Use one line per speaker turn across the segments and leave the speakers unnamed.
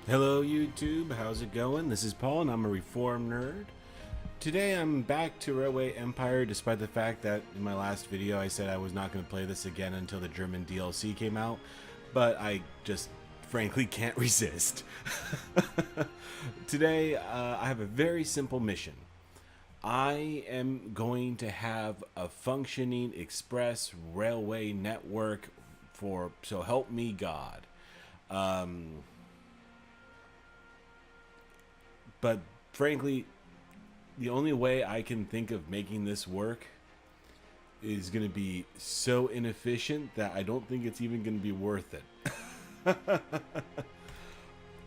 Hello YouTube, how's it going? This is Paul and I'm a Reformed Nerd. Today I'm back to Railway Empire despite the fact that in my last video I said I was not going to play this again until the German DLC came out, but I just frankly can't resist. Today I have a very simple mission. I am going to have a functioning express railway network for, so help me God. But frankly, the only way I can think of making this work is going to be so inefficient that I don't think it's even going to be worth it.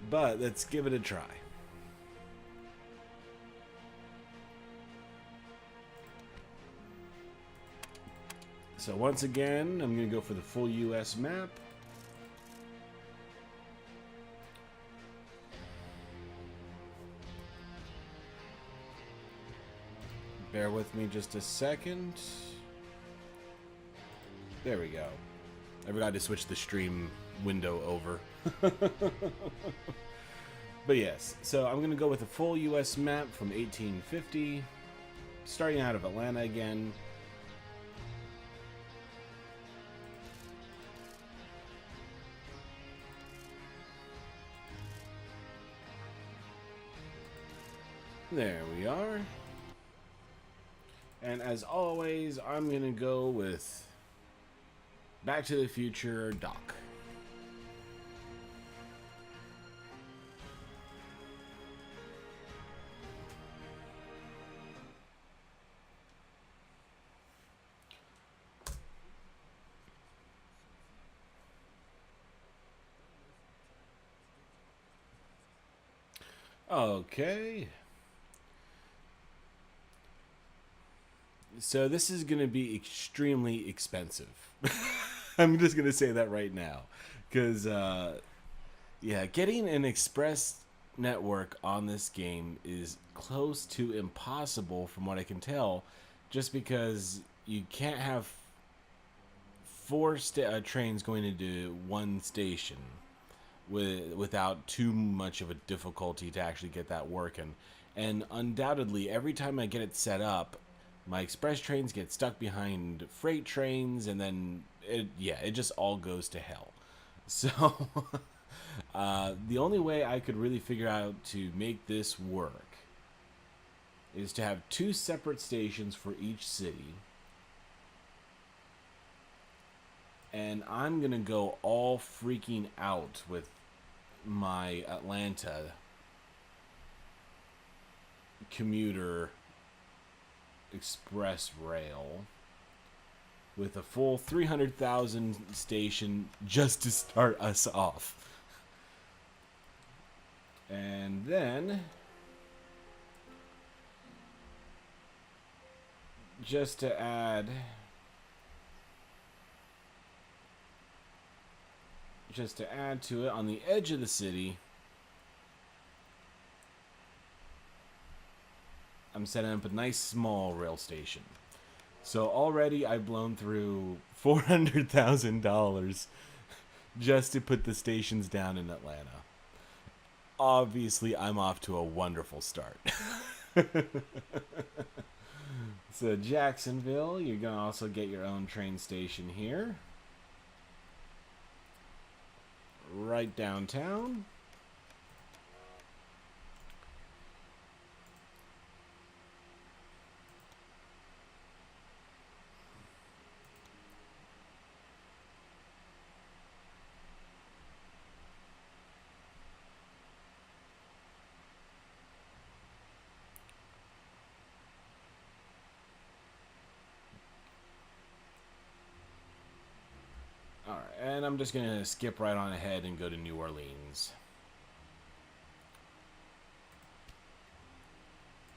But let's give it a try. So once again, I'm going to go for the full US map. Bear with me just a second. There we go. I forgot to switch the stream window over. But yes, so I'm going to go with a full US map from 1850. Starting out of Atlanta again. There we are. And as always, I'm going to go with Back to the Future Doc. Okay. So this is going to be extremely expensive. I'm just going to say that right now. Because, yeah, getting an express network on this game is close to impossible from what I can tell. Just because you can't have four trains going into one station without too much of a difficulty to actually get that working. And undoubtedly, every time I get it set up, my express trains get stuck behind freight trains, and then it just all goes to hell. So the only way I could really figure out to make this work is to have two separate stations for each city. And I'm going to go all freaking out with my Atlanta commuter express rail with a full 300,000 station just to start us off. And then just to add to it, on the edge of the city, I'm setting up a nice small rail station. So already I've blown through $400,000 just to put the stations down in Atlanta. Obviously, I'm off to a wonderful start. So Jacksonville, you're going to also get your own train station here. Right downtown. Alright, and I'm just going to skip right on ahead and go to New Orleans.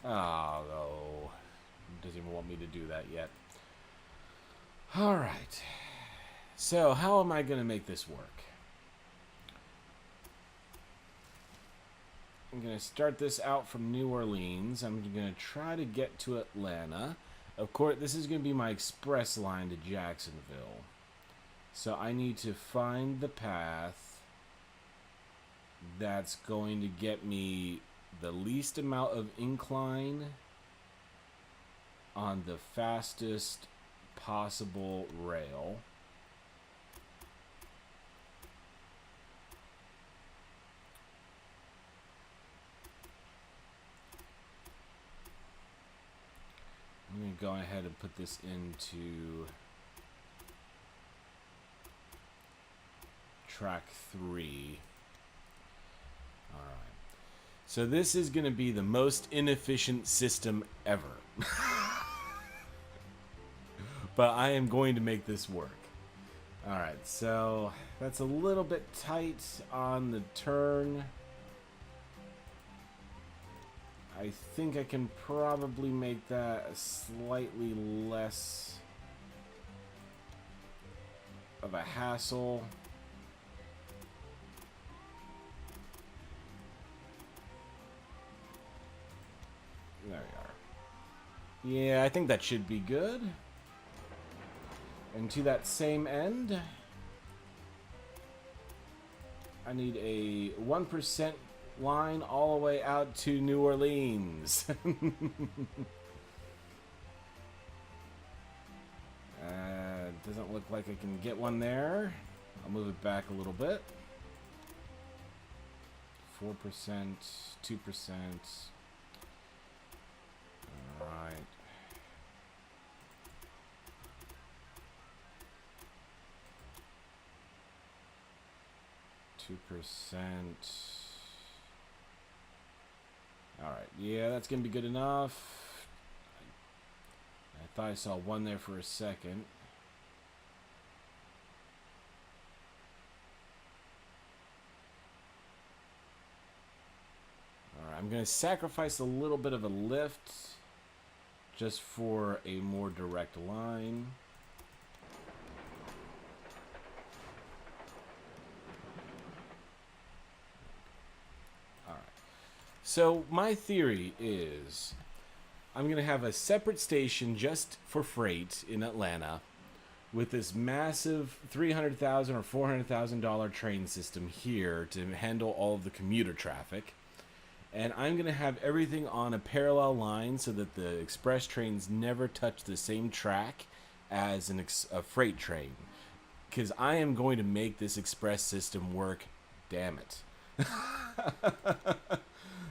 Oh, doesn't even want me to do that yet. Alright, so how am I going to make this work? I'm going to start this out from New Orleans. I'm going to try to get to Atlanta. Of course, this is going to be my express line to Jacksonville. So I need to find the path that's going to get me the least amount of incline on the fastest possible rail. I'm going to go ahead and put this into track 3. Alright. So this is going to be the most inefficient system ever. But I am going to make this work. Alright, so that's a little bit tight on the turn. I think I can probably make that a slightly less of a hassle. There we are. Yeah, I think that should be good. And to that same end, I need a 1% line all the way out to New Orleans. Doesn't look like I can get one there. I'll move it back a little bit. 4%, 2%. Alright. %. Alright, yeah, that's gonna be good enough. I thought I saw one there for a second. Alright, I'm gonna sacrifice a little bit of a lift just for a more direct line. So my theory is I'm going to have a separate station just for freight in Atlanta with this massive $300,000 or $400,000 train system here to handle all of the commuter traffic. And I'm going to have everything on a parallel line so that the express trains never touch the same track as a freight train. Because I am going to make this express system work, damn it.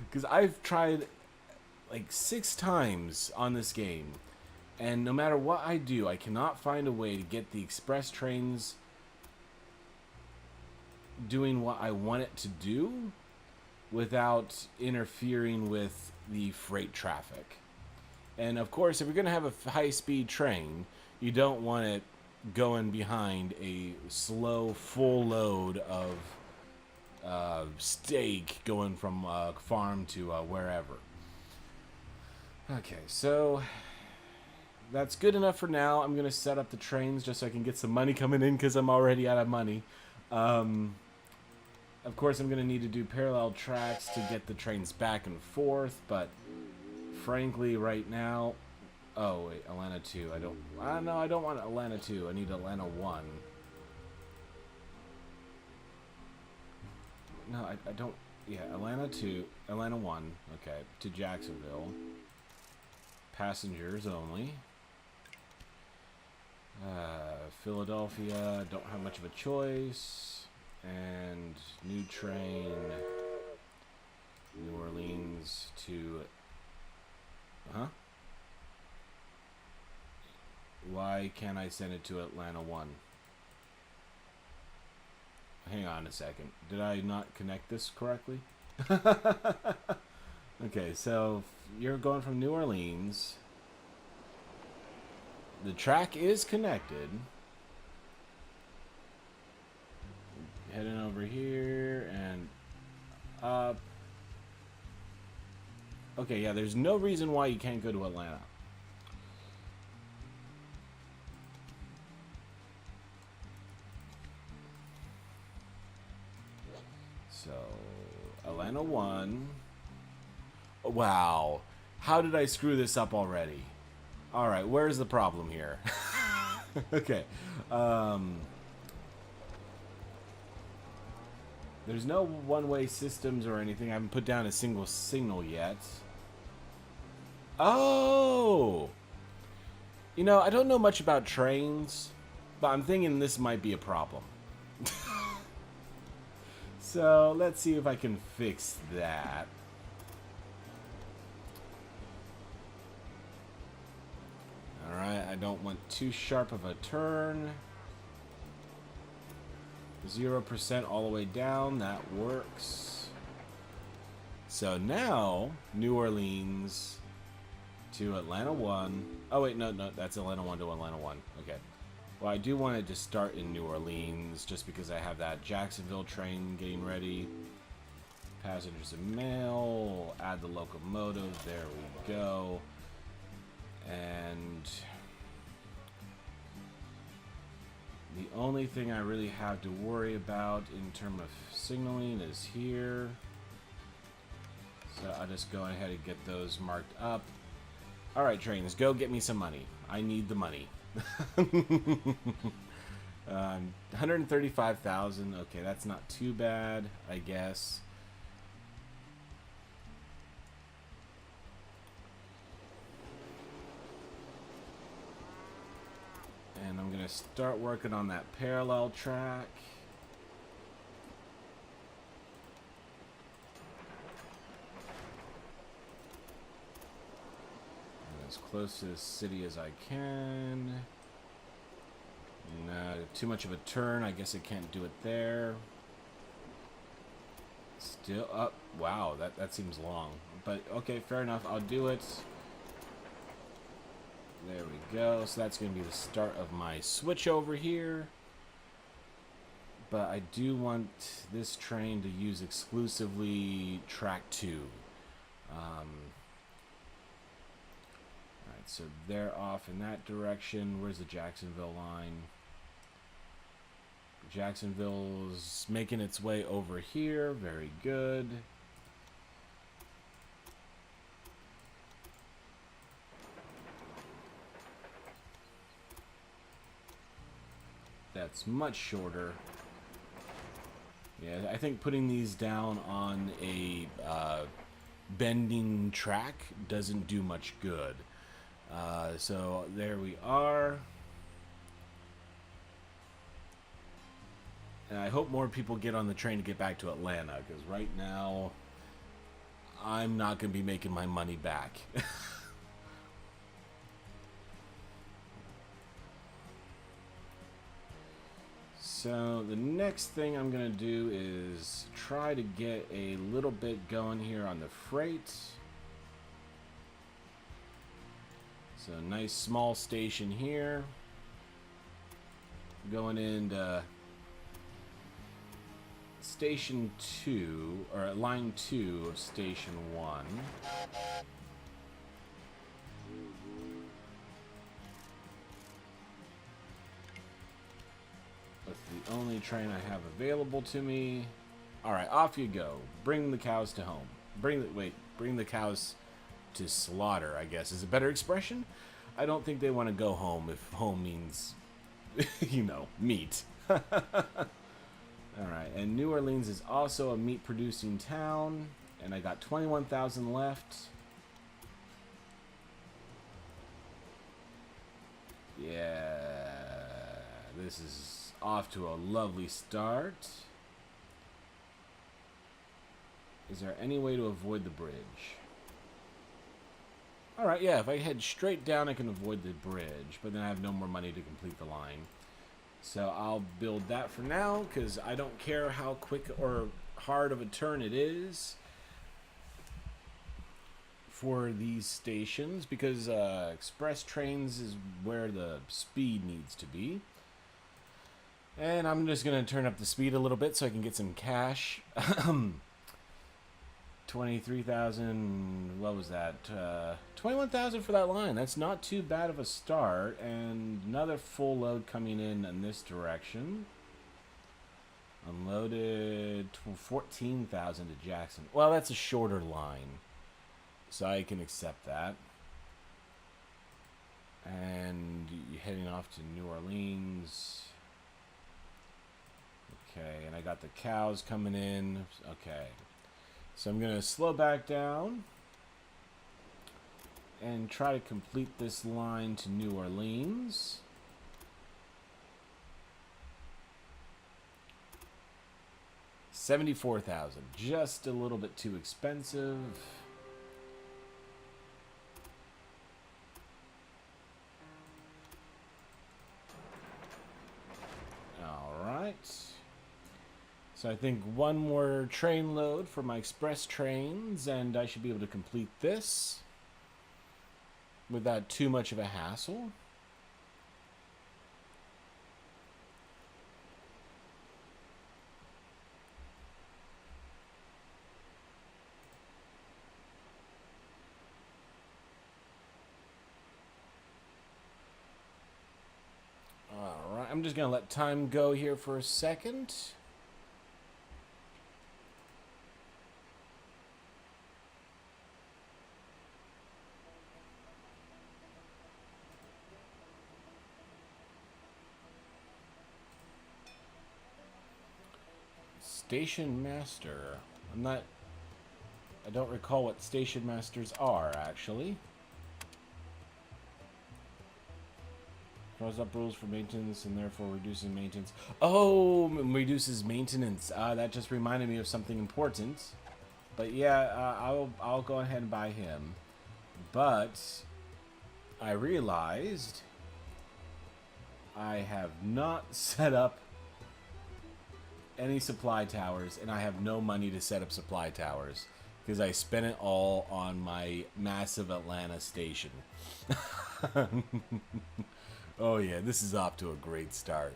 Because I've tried like 6 times on this game, and no matter what I do, I cannot find a way to get the express trains doing what I want it to do without interfering with the freight traffic. And of course, if you're going to have a high-speed train, you don't want it going behind a slow, full load of steak going from farm to wherever. Okay, so that's good enough for now. I'm going to set up the trains just so I can get some money coming in because I'm already out of money. Of course, I'm going to need to do parallel tracks to get the trains back and forth, but frankly, right now... Oh, wait, Atlanta 2. No, I don't want Atlanta 2. I need Atlanta 1. No, I don't... Yeah, Atlanta 2, Atlanta 1, okay, to Jacksonville. Passengers only. Philadelphia, don't have much of a choice. And new train, New Orleans to... Huh? Why can't I send it to Atlanta 1? Hang on a second. Did I not connect this correctly? Okay, so you're going from New Orleans. The track is connected. Heading over here and up. Okay, yeah, there's no reason why you can't go to Atlanta. So, Atlanta 1. Wow. How did I screw this up already? Alright, where's the problem here? Okay. There's no one-way systems or anything. I haven't put down a single signal yet. Oh! You know, I don't know much about trains, but I'm thinking this might be a problem. So, let's see if I can fix that. Alright, I don't want too sharp of a turn. 0% all the way down, that works. So now, New Orleans to Atlanta 1. Oh wait, no, that's Atlanta 1 to Atlanta 1. Okay. Well, I do want it to start in New Orleans, just because I have that Jacksonville train getting ready. Passengers and mail, add the locomotive, there we go. And the only thing I really have to worry about in terms of signaling is here. So I'll just go ahead and get those marked up. Alright, trains, go get me some money. I need the money. 135,000. Okay, that's not too bad, I guess. And I'm going to start working on that parallel track. And as close to the city as I can. No, too much of a turn. I guess I can't do it there. Still up. Wow, that seems long. But okay, fair enough. I'll do it. There we go. So that's going to be the start of my switch over here. But I do want this train to use exclusively track 2. Alright, so they're off in that direction. Where's the Jacksonville line? Jacksonville's making its way over here. Very good. That's much shorter. Yeah, I think putting these down on a bending track doesn't do much good. So there we are. And I hope more people get on the train to get back to Atlanta, because right now I'm not going to be making my money back. So the next thing I'm going to do is try to get a little bit going here on the freight. So nice small station here. Going into Station 2, or Line 2 of Station 1. That's the only train I have available to me. Alright, off you go. Bring the cows to home. Bring the cows to slaughter, I guess, is a better expression. I don't think they want to go home if home means, you know, meat. Alright, and New Orleans is also a meat-producing town, and I got 21,000 left. Yeah, this is off to a lovely start. Is there any way to avoid the bridge? Alright, yeah, if I head straight down, I can avoid the bridge, but then I have no more money to complete the line. So I'll build that for now, because I don't care how quick or hard of a turn it is for these stations, because express trains is where the speed needs to be. And I'm just going to turn up the speed a little bit so I can get some cash. 23,000, what was that? 21,000 for that line. That's not too bad of a start. And another full load coming in this direction. Unloaded 14,000 to Jackson. Well, that's a shorter line, so I can accept that. And heading off to New Orleans. Okay, and I got the cows coming in. Okay. So I'm going to slow back down and try to complete this line to New Orleans. $74,000, just a little bit too expensive. All right. So I think one more train load for my express trains, and I should be able to complete this without too much of a hassle. All right, I'm just going to let time go here for a second. Station Master. I don't recall what Station Masters are, actually. Draws up rules for maintenance and therefore reduces maintenance. Oh, reduces maintenance. That just reminded me of something important. But yeah, I'll go ahead and buy him. But I realized I have not set up any supply towers, and I have no money to set up supply towers because I spent it all on my massive Atlanta station. Oh yeah, this is off to a great start.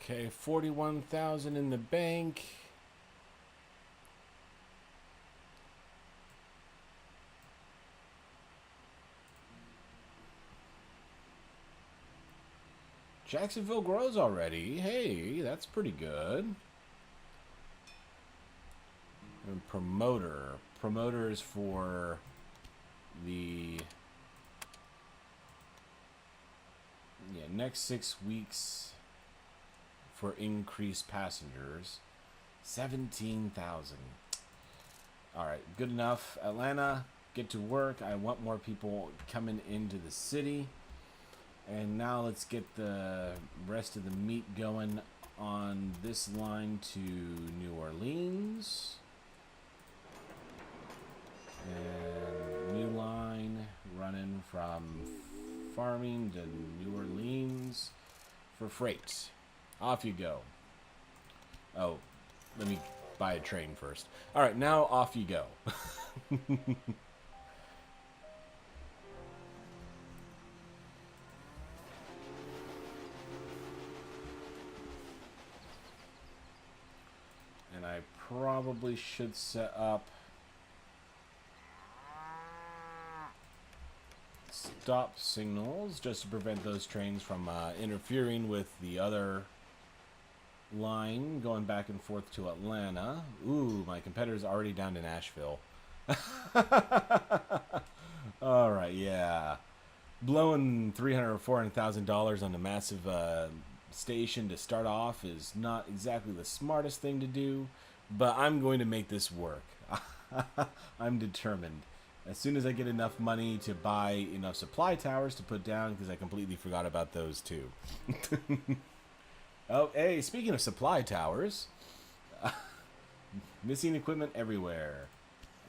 Okay, 41,000 in the bank. Jacksonville grows already. Hey, that's pretty good. And promoter. Promoters for the next 6 weeks for increased passengers. 17,000. All right, good enough. Atlanta, get to work. I want more people coming into the city. And now let's get the rest of the meat going on this line to New Orleans. And new line running from farming to New Orleans for freight. Off you go. Oh, let me buy a train first. All right, now off you go. And I probably should set up stop signals just to prevent those trains from interfering with the other line going back and forth to Atlanta. Ooh, my competitor's already down to Nashville. All right, yeah. Blowing $300,000 or $400,000 on a massive station to start off is not exactly the smartest thing to do, but I'm going to make this work. I'm determined. As soon as I get enough money to buy enough supply towers to put down, because I completely forgot about those too. Oh, hey, speaking of supply towers, missing equipment everywhere.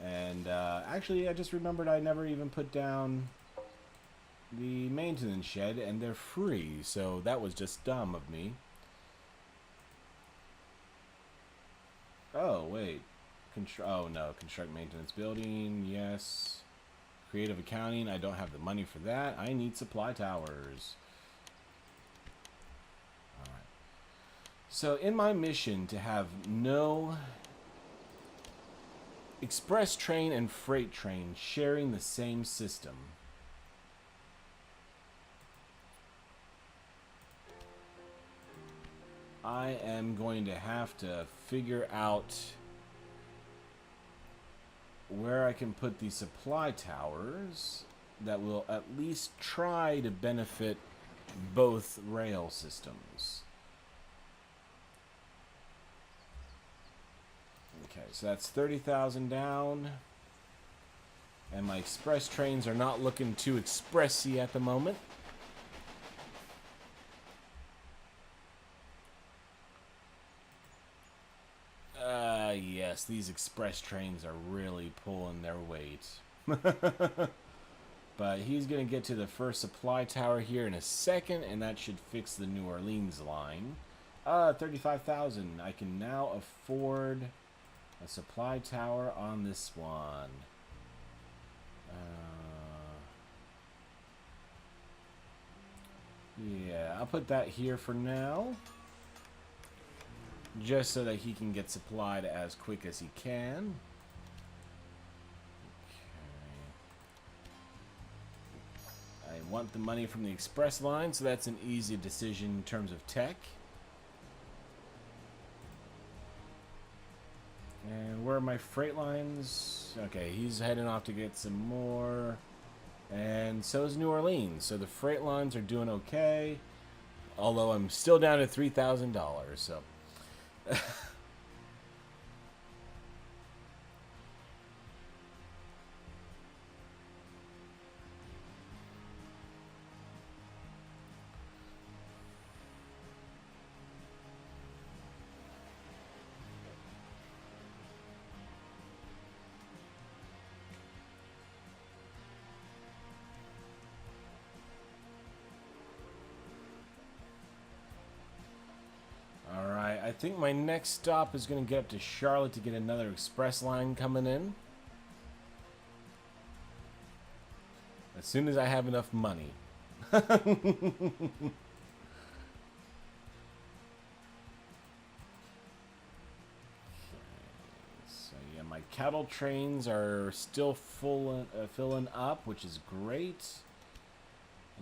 And actually, I just remembered I never even put down the maintenance shed, and they're free, so that was just dumb of me. Oh, wait. Oh, no. Construct maintenance building. Yes. Creative accounting. I don't have the money for that. I need supply towers. Alright. So, in my mission to have no express train and freight train sharing the same system, I am going to have to figure out where I can put the supply towers that will at least try to benefit both rail systems. Okay, so that's 30,000 down. And my express trains are not looking too expressy at the moment. Yes, these express trains are really pulling their weight. But he's going to get to the first supply tower here in a second, and that should fix the New Orleans line. 35,000. I can now afford a supply tower on this one. Yeah, I'll put that here for now. Just so that he can get supplied as quick as he can. Okay. I want the money from the express line, so that's an easy decision in terms of tech. And where are my freight lines? Okay, he's heading off to get some more. And so is New Orleans. So the freight lines are doing okay. Although I'm still down to $3,000, so... I think my next stop is going to get up to Charlotte to get another express line coming in. As soon as I have enough money. Okay, so yeah, my cattle trains are still filling up, which is great.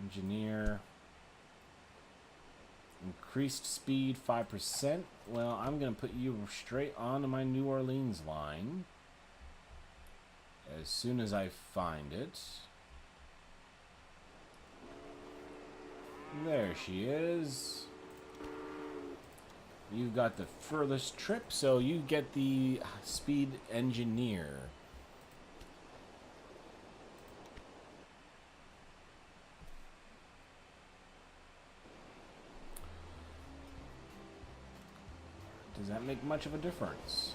Engineer. Increased speed 5%. Well, I'm going to put you straight onto my New Orleans line as soon as I find it. There she is. You've got the furthest trip, so you get the speed engineer. Does that make much of a difference?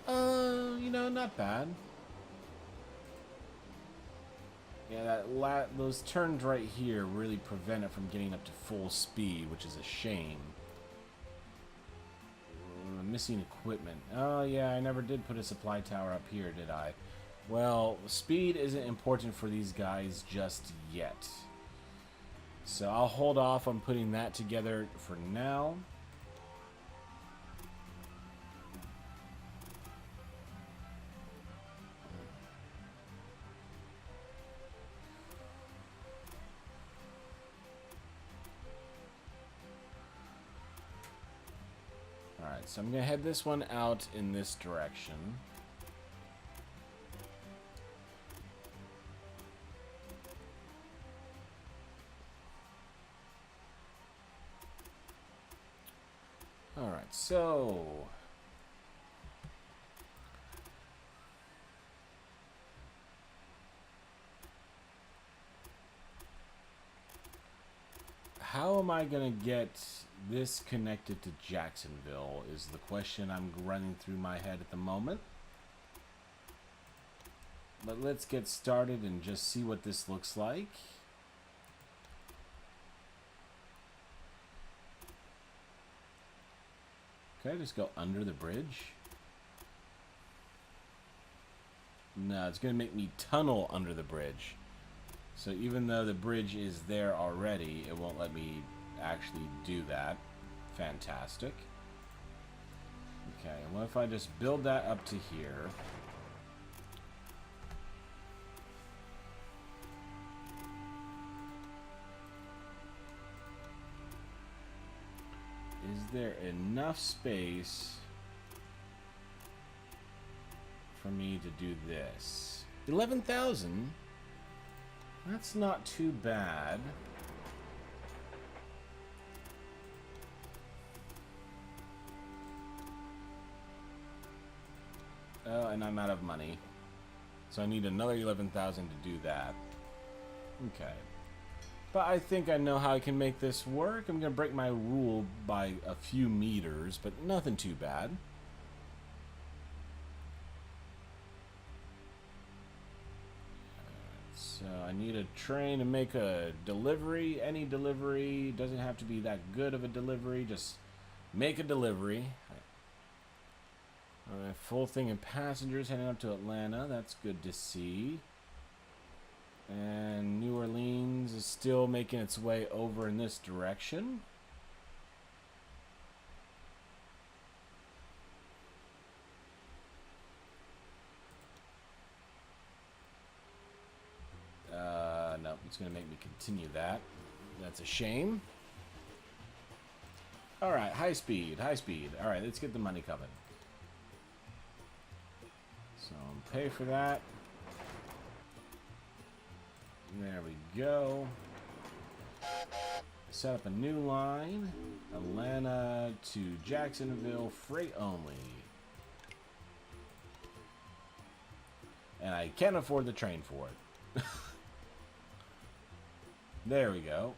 You know, not bad. Yeah, those turns right here really prevent it from getting up to full speed, which is a shame. Missing equipment. Oh, yeah, I never did put a supply tower up here, did I? Well, speed isn't important for these guys just yet. So I'll hold off on putting that together for now. Alright, so I'm going to head this one out in this direction. Alright, so... how am I going to get this connected to Jacksonville is the question I'm running through my head at the moment. But let's get started and just see what this looks like. Can I just go under the bridge? No, it's going to make me tunnel under the bridge. So even though the bridge is there already, it won't let me actually do that. Fantastic. Okay, and what if I just build that up to here? Is there enough space for me to do this? 11,000? That's not too bad. Oh, and I'm out of money. So I need another 11,000 to do that. Okay. But I think I know how I can make this work. I'm going to break my rule by a few meters, but nothing too bad. So I need a train to make a delivery. Any delivery. Doesn't have to be that good of a delivery. Just make a delivery. Alright, full thing of passengers heading up to Atlanta. That's good to see. And New Orleans is still making its way over in this direction. No, it's going to make me continue that. That's a shame. Alright, high speed, high speed. Alright, let's get the money coming. So, pay for that. There we go. Set up a new line. Atlanta to Jacksonville, freight only. And I can't afford the train for it. There we go.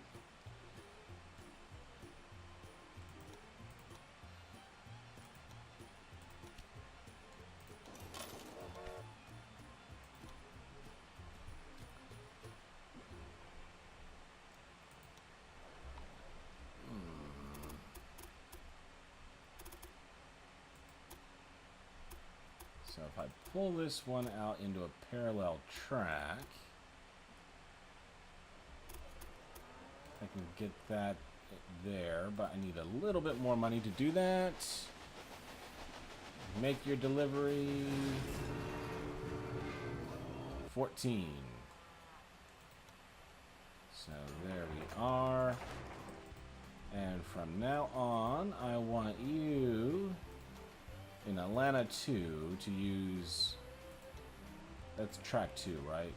So if I pull this one out into a parallel track, I can get that there, but I need a little bit more money to do that. Make your delivery. 14. So there we are. And from now on, I want you in Atlanta 2 to use... That's track 2, right?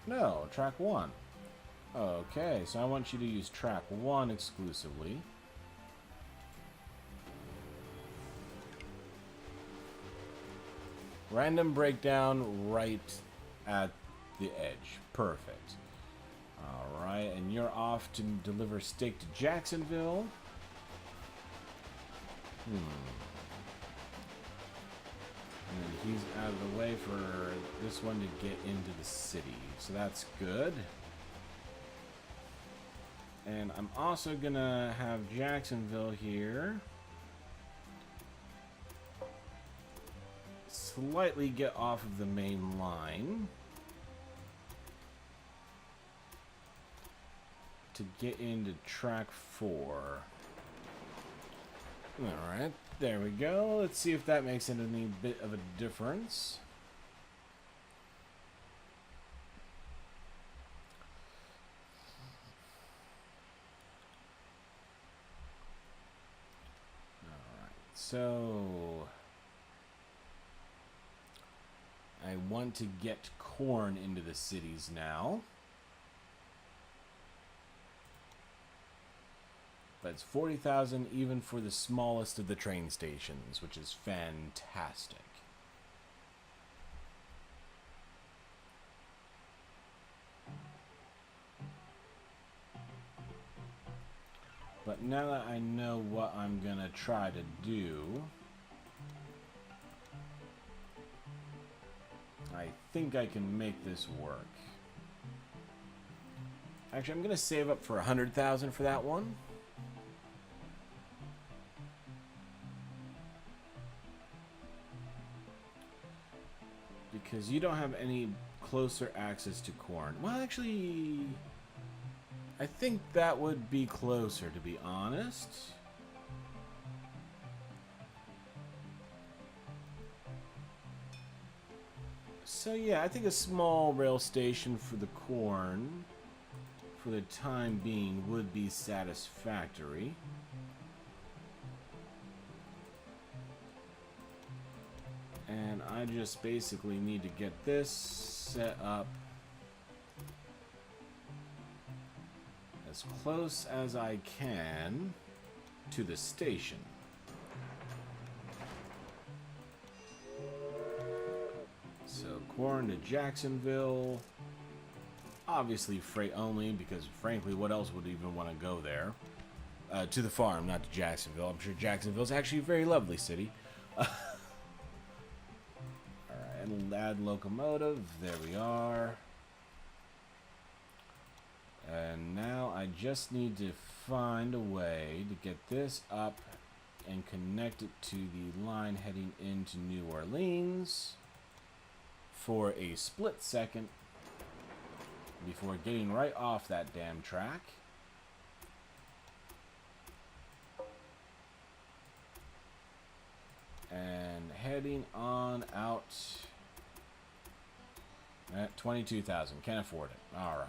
No, track 1. Okay, so I want you to use track 1 exclusively. Random breakdown right at the edge. Perfect. Alright, and you're off to deliver steak to Jacksonville. And then he's out of the way for this one to get into the city. So that's good. And I'm also gonna have Jacksonville here slightly get off of the main line to get into track 4. Alright, there we go. Let's see if that makes any bit of a difference. So, I want to get corn into the cities now. But it's 40,000 even for the smallest of the train stations, which is fantastic. But now that I know what I'm gonna try to do, I think I can make this work. Actually, I'm going to save up for 100,000 for that one. Because you don't have any closer access to corn. Well, actually, I think that would be closer, to be honest. So yeah, I think a small rail station for the corn, for the time being, would be satisfactory. And I just basically need to get this set up as close as I can to the station. So corn to Jacksonville. Obviously freight only, because frankly, what else would even want to go there? To the farm, not to Jacksonville. I'm sure Jacksonville's actually a very lovely city. And add locomotive. There we are. And now I just need to find a way to get this up and connect it to the line heading into New Orleans for a split second before getting right off that damn track. And heading on out at 22,000. Can't afford it. All right.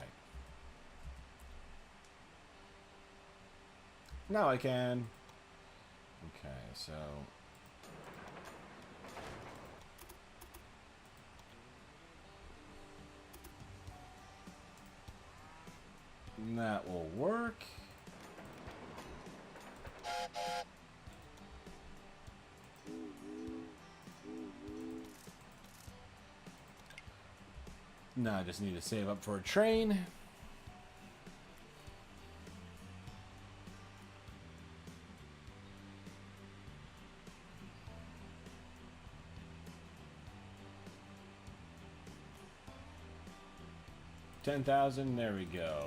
Now I can. Okay, so that will work. Now I just need to save up for a train. $10,000, there we go.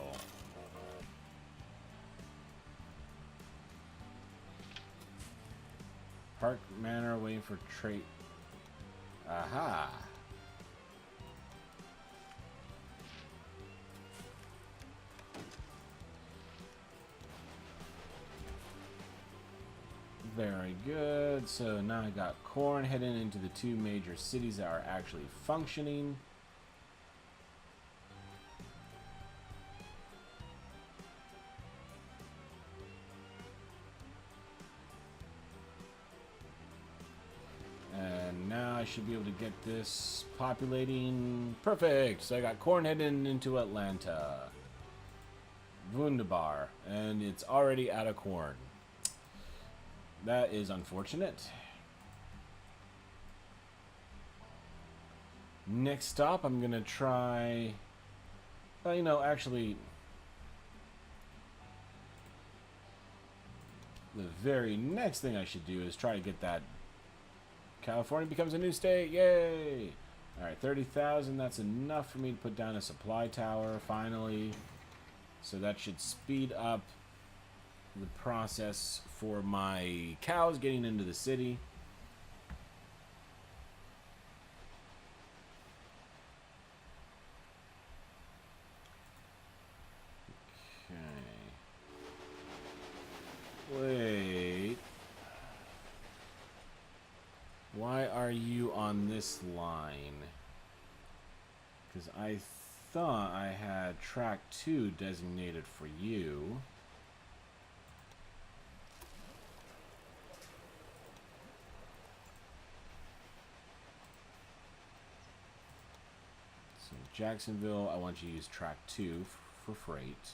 Park Manor, waiting for trade. Aha. Very good. So now I got corn heading into the two major cities that are actually functioning. And now I should be able to get this populating. Perfect. So I got corn heading into Atlanta. Wunderbar. And it's already out of corn. That is unfortunate. Next stop, I'm going to try... Well, you know, actually... The very next thing I should do is try to get that... California becomes a new state. Yay! Alright, 30,000. That's enough for me to put down a supply tower, finally. So that should speed up the process for my cows getting into the city. Okay. Wait. Why are you on this line? Because I thought I had track 2 designated for you. Jacksonville, I want you to use track 2 for freight.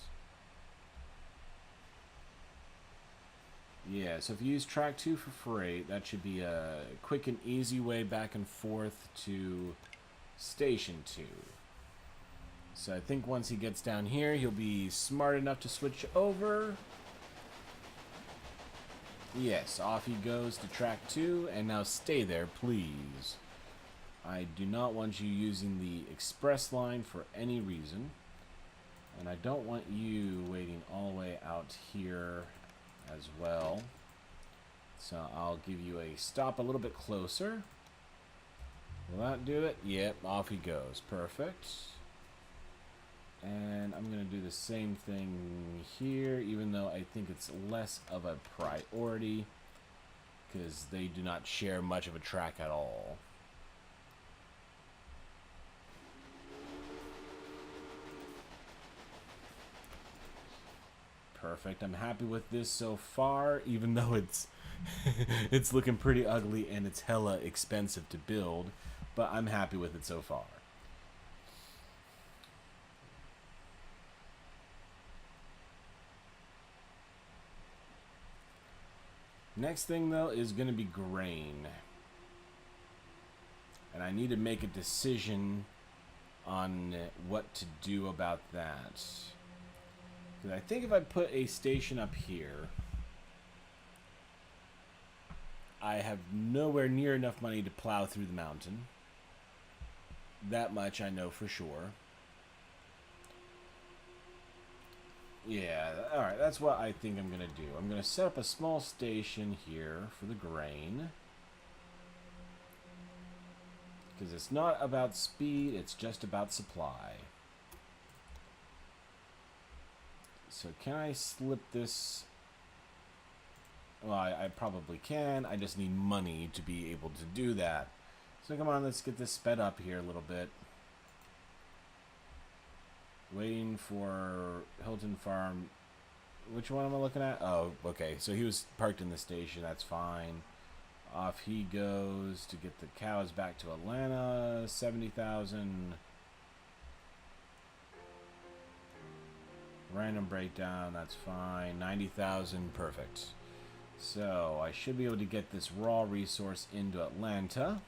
Yeah, so if you use track 2 for freight, that should be a quick and easy way back and forth to station 2. So I think once he gets down here, he'll be smart enough to switch over. Yes, off he goes to track 2, and now stay there, please. I do not want you using the express line for any reason. And I don't want you waiting all the way out here as well. So I'll give you a stop a little bit closer. Will that do it? Yep, off he goes. Perfect. And I'm going to do the same thing here, even though I think it's less of a priority, because they do not share much of a track at all. Perfect. I'm happy with this so far, even though it's it's looking pretty ugly and it's hella expensive to build, but I'm happy with it so far. Next thing, though, is going to be grain. And I need to make a decision on what to do about that. Because I think if I put a station up here, I have nowhere near enough money to plow through the mountain. That much I know for sure. Yeah, alright, that's what I think I'm going to do. I'm going to set up a small station here for the grain. Because it's not about speed, it's just about supply. So can I slip this? Well, I probably can. I just need money to be able to do that. So come on, let's get this sped up here a little bit. Waiting for Hilton Farm. Which one am I looking at? Oh, okay. So he was parked in the station. That's fine. Off he goes to get the cows back to Atlanta. 70,000. Random breakdown. That's fine. 90,000. Perfect. So I should be able to get this raw resource into Atlanta.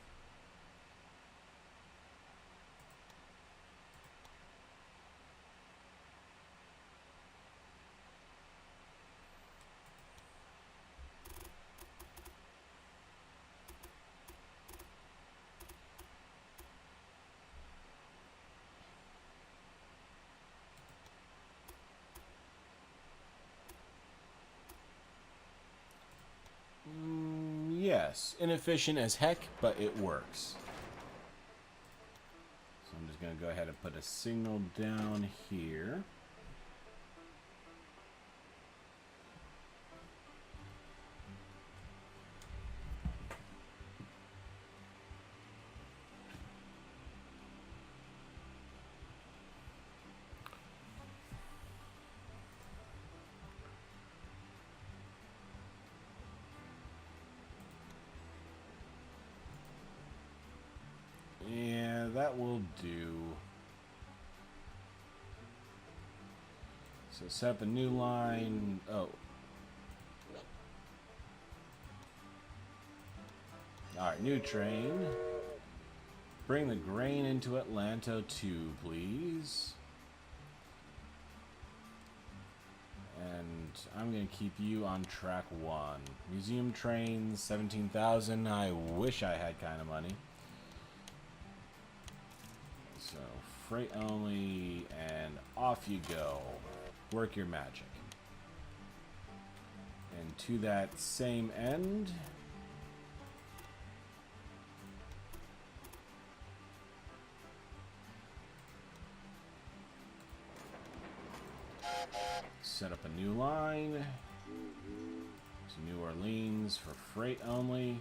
Yes, inefficient as heck, but it works. So I'm just going to go ahead and put a signal down here. Yeah, that will do. So set up a new line. Oh. Alright, new train. Bring the grain into Atlanta too, please. And I'm going to keep you on track 1. Museum trains, 17,000. I wish I had kind of money. So, freight only, and off you go. Work your magic. And to that same end, set up a new line to New Orleans for freight only.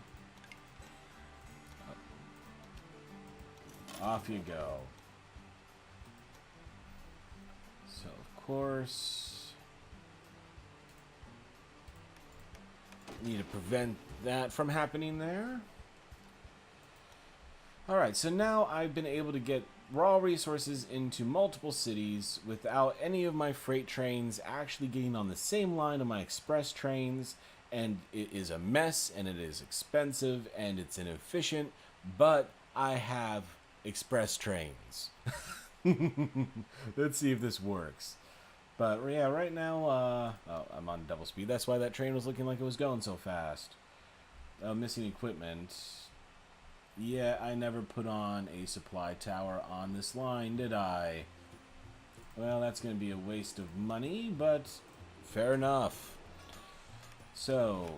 Off you go. So, of course, need to prevent that from happening there. Alright, so now I've been able to get raw resources into multiple cities without any of my freight trains actually getting on the same line of my express trains, and it is a mess, and it is expensive, and it's inefficient, but I have express trains. Let's see if this works. But yeah, right now, oh, I'm on double speed. That's why that train was looking like it was going so fast. Missing equipment. Yeah, I never put on a supply tower on this line, did I? Well, that's going to be a waste of money, but fair enough. So,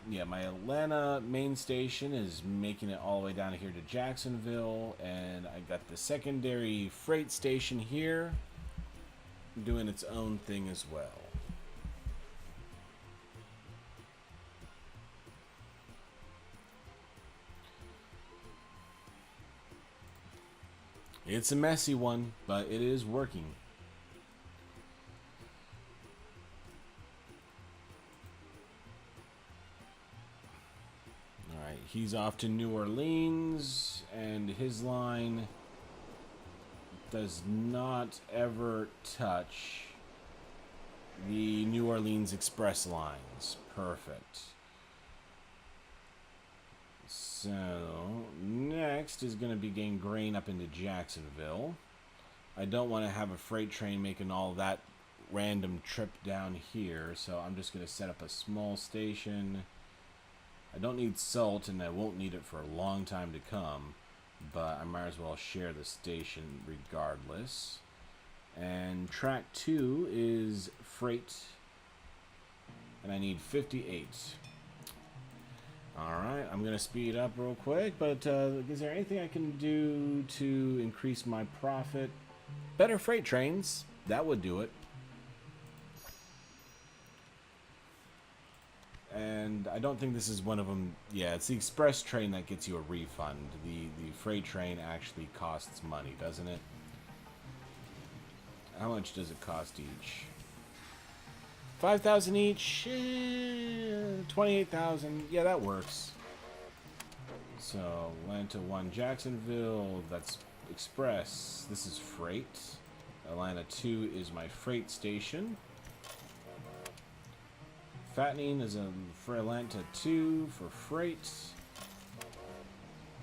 yeah, my Atlanta main station is making it all the way down here to Jacksonville, and I got the secondary freight station here doing its own thing as well. It's a messy one, but it is working. Alright, he's off to New Orleans, and his line does not ever touch the New Orleans Express lines. Perfect. So, next is going to be getting grain up into Jacksonville. I don't want to have a freight train making all that random trip down here, so I'm just going to set up a small station. I don't need salt, and I won't need it for a long time to come, but I might as well share the station regardless. And track 2 is freight, and I need 58. Alright, I'm going to speed up real quick, but is there anything I can do to increase my profit? Better freight trains, that would do it. And I don't think this is one of them. Yeah, it's the express train that gets you a refund. The freight train actually costs money, doesn't it? How much does it cost each? 5,000 each. 28,000. Yeah, that works. So Atlanta 1 Jacksonville. That's express. This is freight. Atlanta 2 is my freight station. Fattening is for Atlanta 2 for freight.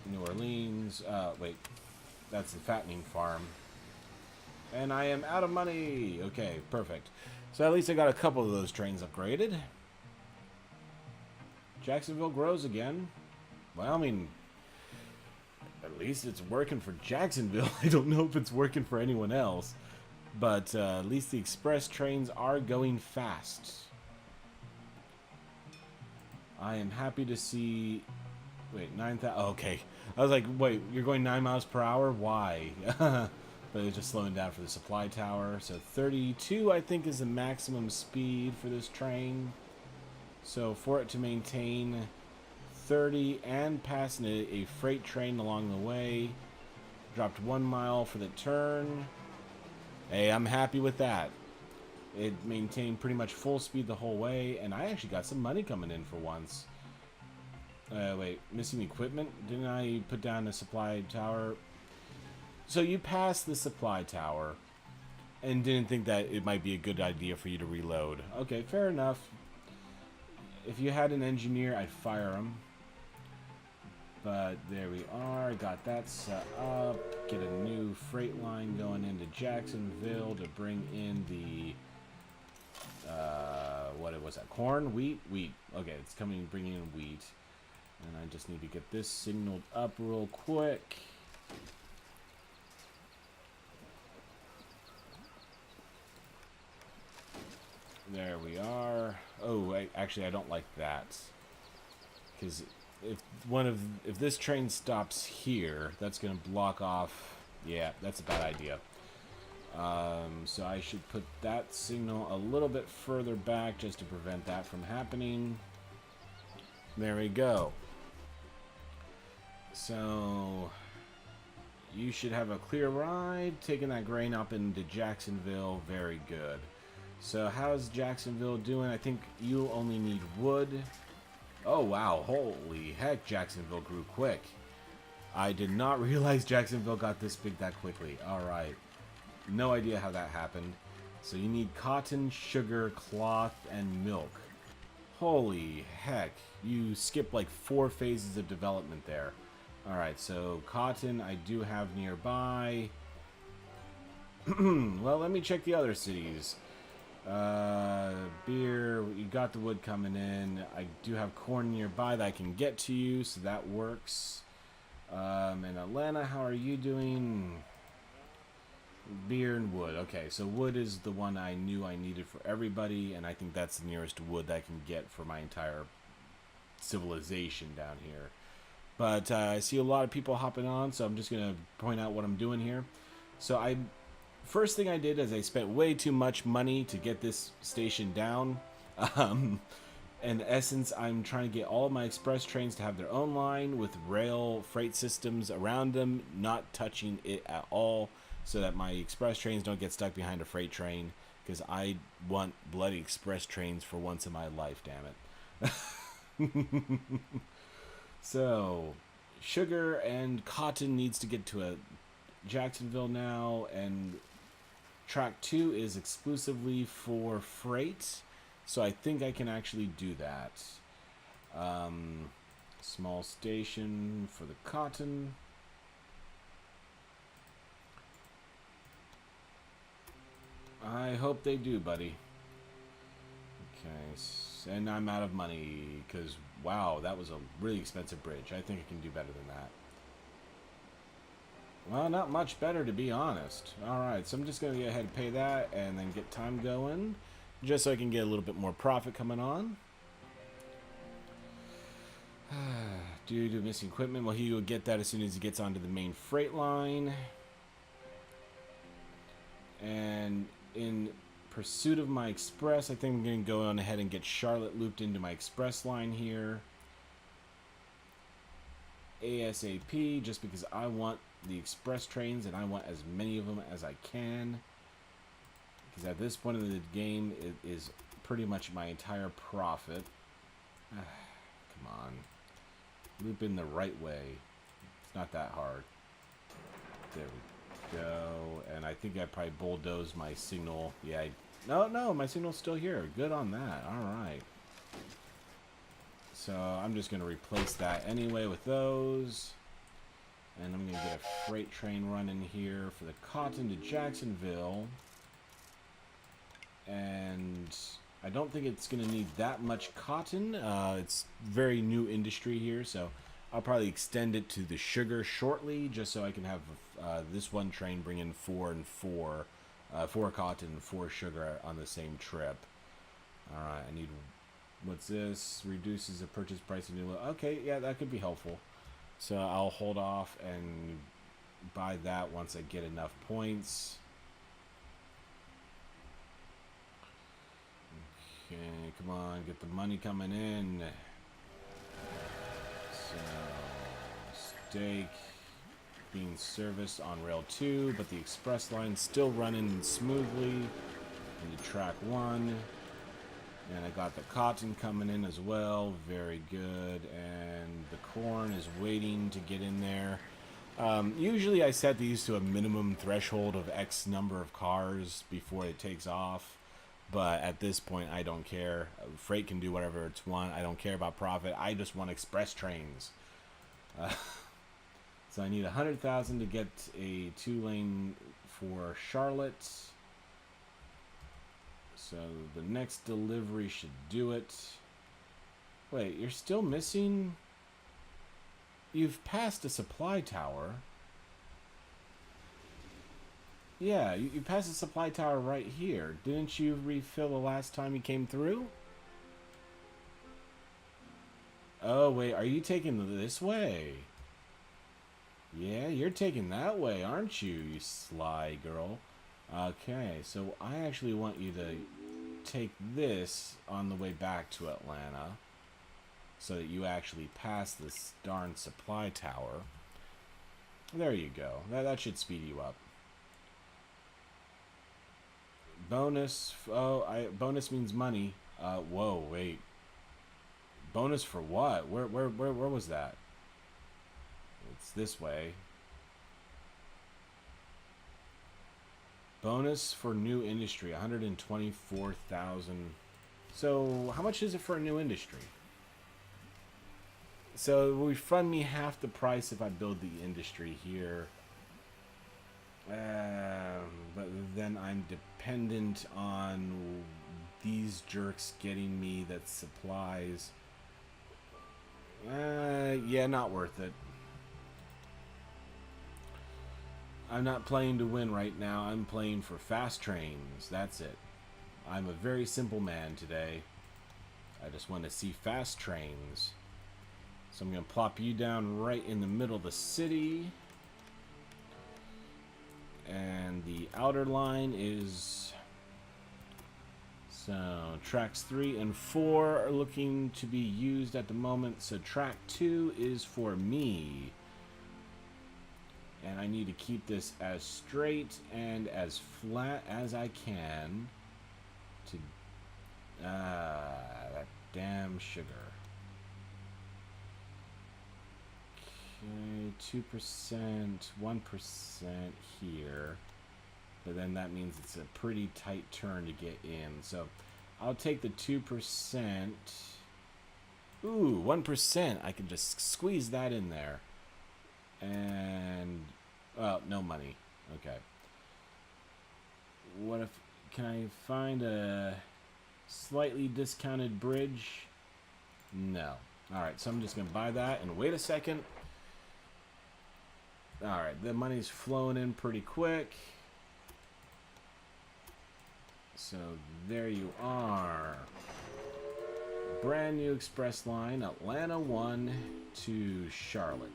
New Orleans. Wait, that's the fattening farm. And I am out of money. Okay, perfect. So at least I got a couple of those trains upgraded. Jacksonville grows again. Well, I mean, at least it's working for Jacksonville. I don't know if it's working for anyone else. But at least the express trains are going fast. I am happy to see... Wait, 9,000... Oh, okay. I was like, wait, you're going 9 miles per hour? Why? But it's just slowing down for the supply tower. So 32, I think, is the maximum speed for this train. So for it to maintain 30 and passing a freight train along the way, dropped 1 mile for the turn. Hey, I'm happy with that. It maintained pretty much full speed the whole way, and I actually got some money coming in for once. Wait, missing equipment? Didn't I put down a supply tower? So you passed the supply tower and didn't think that it might be a good idea for you to reload. Okay, fair enough. If you had an engineer, I'd fire him. But there we are. Got that set up. Get a new freight line going into Jacksonville to bring in the... what was that? Corn? Wheat? Wheat. Okay, it's coming, bringing in wheat. And I just need to get this signaled up real quick. There we are. Oh, actually, I don't like that. Because if this train stops here, that's going to block off... Yeah, that's a bad idea. So I should put that signal a little bit further back just to prevent that from happening. There we go. So you should have a clear ride, taking that grain up into Jacksonville. Very good. So how's Jacksonville doing? I think you only need wood. Oh wow, holy heck, Jacksonville grew quick. I did not realize Jacksonville got this big that quickly. Alright. No idea how that happened. So you need cotton, sugar, cloth, and milk. Holy heck. You skipped like 4 phases of development there. Alright, so cotton I do have nearby. Well, let me check the other cities. Beer, you got the wood coming in. I do have corn nearby that I can get to you, so that works. And Atlanta, how are you doing? Beer and wood. Okay, so wood is the one I knew I needed for everybody, and I think that's the nearest wood that I can get for my entire civilization down here. But I see a lot of people hopping on, so I'm just going to point out what I'm doing here. So first thing I did is I spent way too much money to get this station down. Um, in essence, I'm trying to get all of my express trains to have their own line with rail freight systems around them, not touching it at all, so that my express trains don't get stuck behind a freight train, because I want bloody express trains for once in my life, damn it. So, sugar and cotton needs to get to a Jacksonville now, and track 2 is exclusively for freight, so I think I can actually do that. Small station for the cotton. I hope they do, buddy. Okay, and I'm out of money, because, wow, that was a really expensive bridge. I think I can do better than that. Well, not much better, to be honest. Alright, so I'm just going to go ahead and pay that, and then get time going, just so I can get a little bit more profit coming on. Due to missing equipment, well, he will get that as soon as he gets onto the main freight line. And in pursuit of my express, I think I'm going to go on ahead and get Charlotte looped into my express line here ASAP, just because I want the express trains and I want as many of them as I can, because at this point in the game it is pretty much my entire profit. Come on, loop in the right way. It's not that hard. There we go. And I think I probably bulldozed my signal. Yeah, no, my signal's still here. Good on that. Alright. So I'm just going to replace that anyway with those. And I'm going to get a freight train running here for the cotton to Jacksonville. And I don't think it's going to need that much cotton. It's very new industry here, so I'll probably extend it to the sugar shortly, just so I can have this one train bring in 4 and 4, 4 cotton and 4 sugar on the same trip. Alright, I need, what's this? Reduces the purchase price of new, okay, yeah, that could be helpful. So I'll hold off and buy that once I get enough points. Okay, come on, get the money coming in. So, steak being serviced on rail 2, but the express line still running smoothly into track 1. And I got the cotton coming in as well, very good, and the corn is waiting to get in there. Usually I set these to a minimum threshold of X number of cars before it takes off, but at this point I don't care. Freight can do whatever it's want. I don't care about profit. I just want express trains. So I need 100,000 to get a 2-lane for Charlotte. So the next delivery should do it. Wait, you're still missing? You've passed a supply tower. Yeah, you passed a supply tower right here. Didn't you refill the last time you came through? Oh, wait, are you taking this way? Yeah, you're taking that way, aren't you, you sly girl? Okay, so I actually want you to take this on the way back to Atlanta so that you actually pass this darn supply tower. There you go. That should speed you up. Bonus. Oh, bonus means money. Whoa, wait. Bonus for what? Where was that? It's this way. Bonus for new industry, 124,000. So, how much is it for a new industry? So, it will refund me half the price if I build the industry here. But then I'm dependent on these jerks getting me that supplies. Yeah, not worth it. I'm not playing to win right now. I'm playing for fast trains. That's it. I'm a very simple man today. I just want to see fast trains. So I'm going to plop you down right in the middle of the city. And the outer line is... So tracks 3 and 4 are looking to be used at the moment. So track 2 is for me. And I need to keep this as straight and as flat as I can. To that damn sugar. Okay, 2%, 1% here. But then that means it's a pretty tight turn to get in. So I'll take the 2%. Ooh, 1%. I can just squeeze that in there. And, well, no money. Okay. What if, can I find a slightly discounted bridge? No. Alright, so I'm just going to buy that and wait a second. Alright, the money's flowing in pretty quick. So there you are. Brand new express line, Atlanta 1 to Charlotte.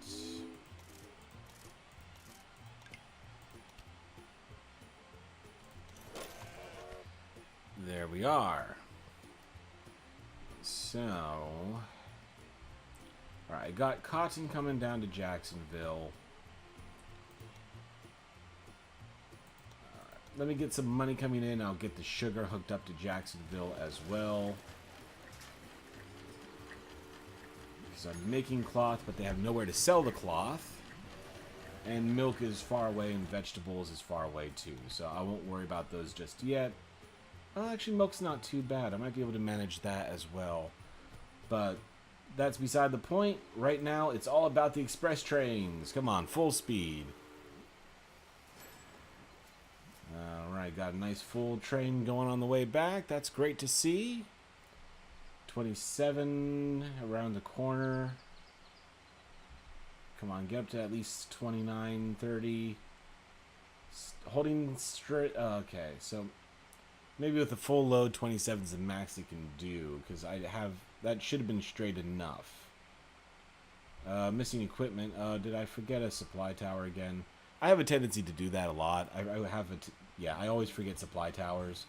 There we are. So, alright, I got cotton coming down to Jacksonville. Let me get some money coming in. I'll get the sugar hooked up to Jacksonville as well. Because I'm making cloth, but they have nowhere to sell the cloth. And milk is far away, and vegetables is far away too. So I won't worry about those just yet. Well, actually, milk's not too bad. I might be able to manage that as well. But that's beside the point. Right now, it's all about the express trains. Come on, full speed. Alright, got a nice full train going on the way back. That's great to see. 27 around the corner. Come on, get up to at least 29, 30. Holding straight. Okay, so maybe with a full load, 27 is the max it can do. Because I have. That should have been straight enough. Missing equipment. Did I forget a supply tower again? I have a tendency to do that a lot. I always forget supply towers.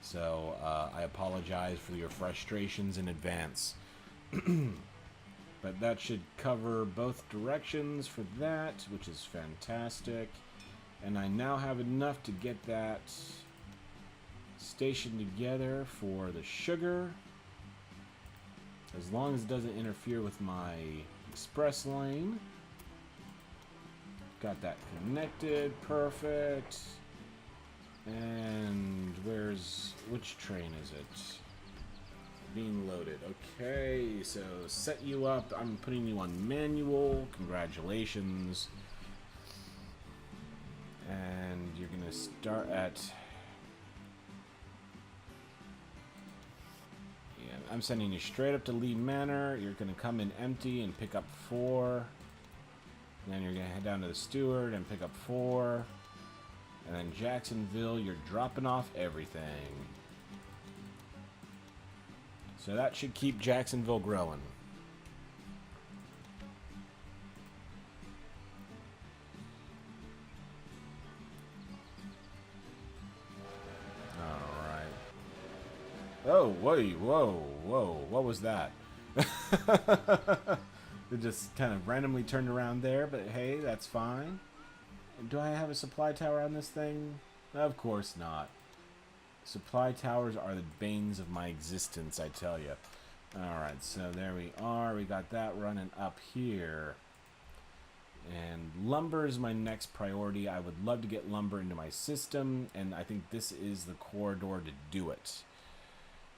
So, I apologize for your frustrations in advance. But that should cover both directions for that, which is fantastic. And I now have enough to get that station together for the sugar. As long as it doesn't interfere with my express lane. Got that connected, perfect. And which train is it? Being loaded. Okay, so set you up. I'm putting you on manual. Congratulations. And you're gonna start at... Yeah, I'm sending you straight up to Lee Manor. You're gonna come in empty and pick up 4. Then you're going to head down to the Stewart and pick up 4. And then Jacksonville, you're dropping off everything. So that should keep Jacksonville growing. Alright. Oh, whoa. What was that? It just kind of randomly turned around there, but hey, that's fine. Do I have a supply tower on this thing? Of course not. Supply towers are the banes of my existence, I tell you. Alright, so there we are. We got that running up here. And lumber is my next priority. I would love to get lumber into my system, and I think this is the corridor to do it.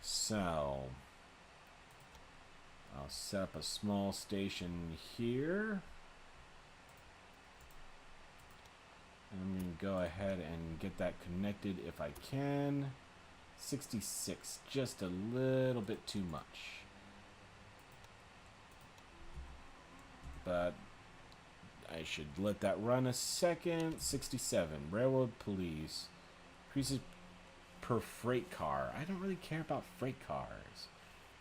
So... I'll set up a small station here. I'm going to go ahead and get that connected if I can. 66, just a little bit too much. But I should let that run a second. 67. Railroad police. Increases per freight car. I don't really care about freight cars.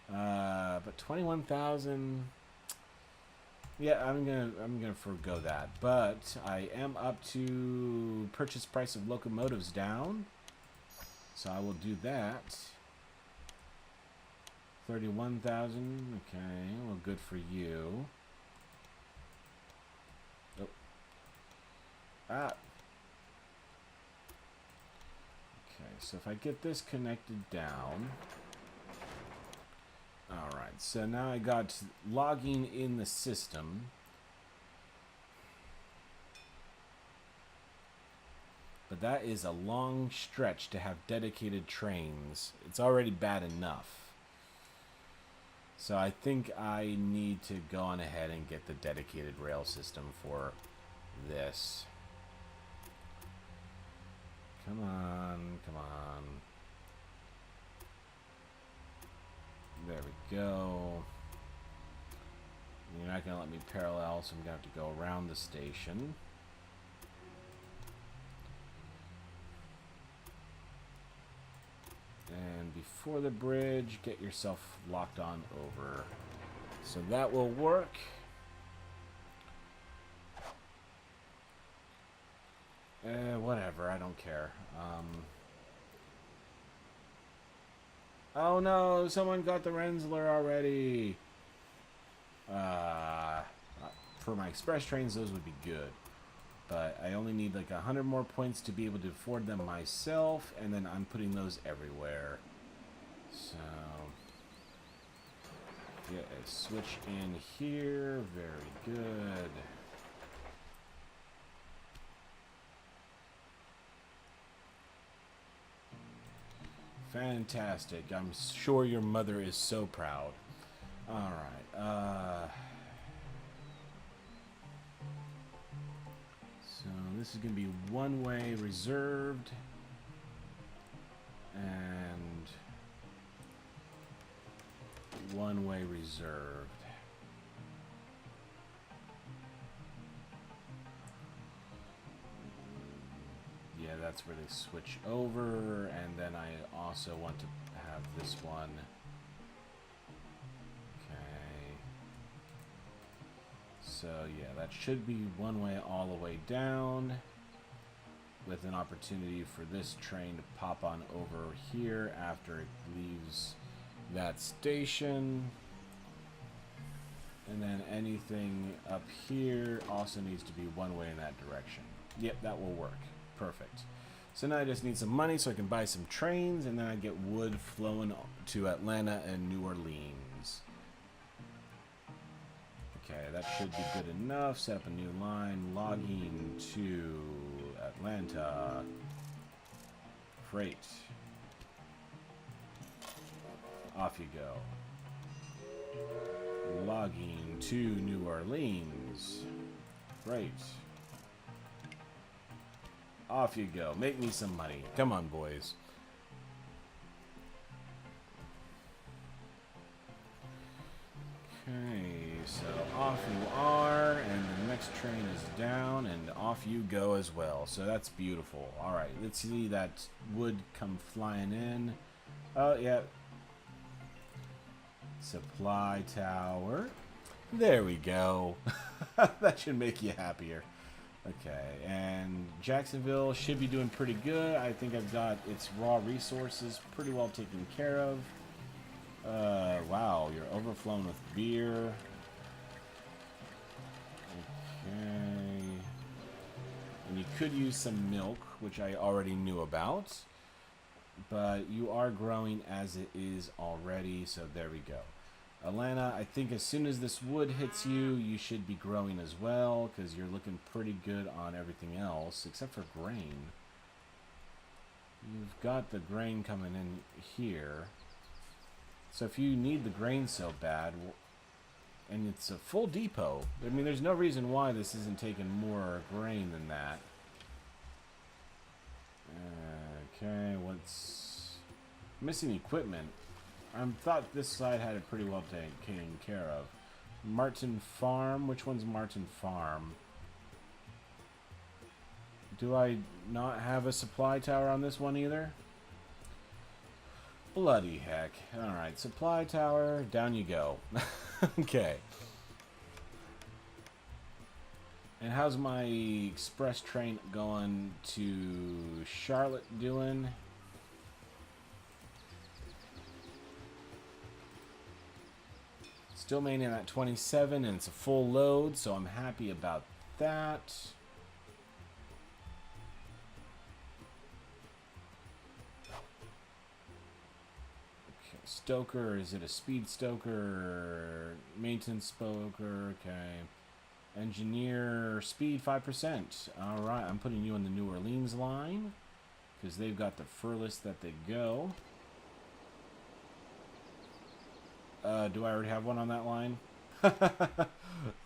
But 21,000. Yeah, I'm gonna forgo that. But I am up to purchase price of locomotives down. So I will do that. 31,000. Okay, well, good for you. Oh. Ah. Okay, so if I get this connected down. Alright, so now I got logging in the system. But that is a long stretch to have dedicated trains. It's already bad enough. So I think I need to go on ahead and get the dedicated rail system for this. Come on, come on. There we go. You're not going to let me parallel, so I'm going to have to go around the station. And before the bridge, get yourself locked on over. So that will work. Whatever, I don't care. Oh no, someone got the Rensselaer already. For my express trains, those would be good. But I only need like 100 more points to be able to afford them myself, and then I'm putting those everywhere. So, get a switch in here. Very good. Fantastic. I'm sure your mother is so proud. Alright, so this is going to be one-way reserved. And one-way reserved. Yeah, that's where they switch over, and then I also want to have this one. Okay. So yeah, that should be one way all the way down, with an opportunity for this train to pop on over here after it leaves that station. And then anything up here also needs to be one way in that direction. Yep, that will work. Perfect. So now I just need some money so I can buy some trains, and then I get wood flowing to Atlanta and New Orleans. Okay, that should be good enough. Set up a new line. Logging to Atlanta. Freight. Off you go. Logging to New Orleans. Freight. Off you go. Make me some money. Come on, boys. Okay, so off you are, and the next train is down, and off you go as well. So that's beautiful. Alright, let's see that wood come flying in. Oh, yeah. Supply tower. There we go. That should make you happier. Okay, and Jacksonville should be doing pretty good. I think I've got its raw resources pretty well taken care of. Wow, you're overflowing with beer. Okay. And you could use some milk, which I already knew about. But you are growing as it is already, so there we go. Atlanta, I think as soon as this wood hits you, you should be growing as well, because you're looking pretty good on everything else, except for grain. You've got the grain coming in here. So if you need the grain so bad, and it's a full depot, I mean, there's no reason why this isn't taking more grain than that. Okay, what's... missing equipment. I thought this side had it pretty well taken care of. Martin Farm. Which one's Martin Farm? Do I not have a supply tower on this one either? Bloody heck. Alright, supply tower, down you go. Okay. And how's my express train going to Charlotte doing? Still maintaining at 27, and it's a full load, so I'm happy about that. Okay, Stoker, is it a speed stoker? Maintenance stoker, okay. Engineer speed 5%. Alright, I'm putting you on the New Orleans line because they've got the furthest that they go. Do I already have one on that line?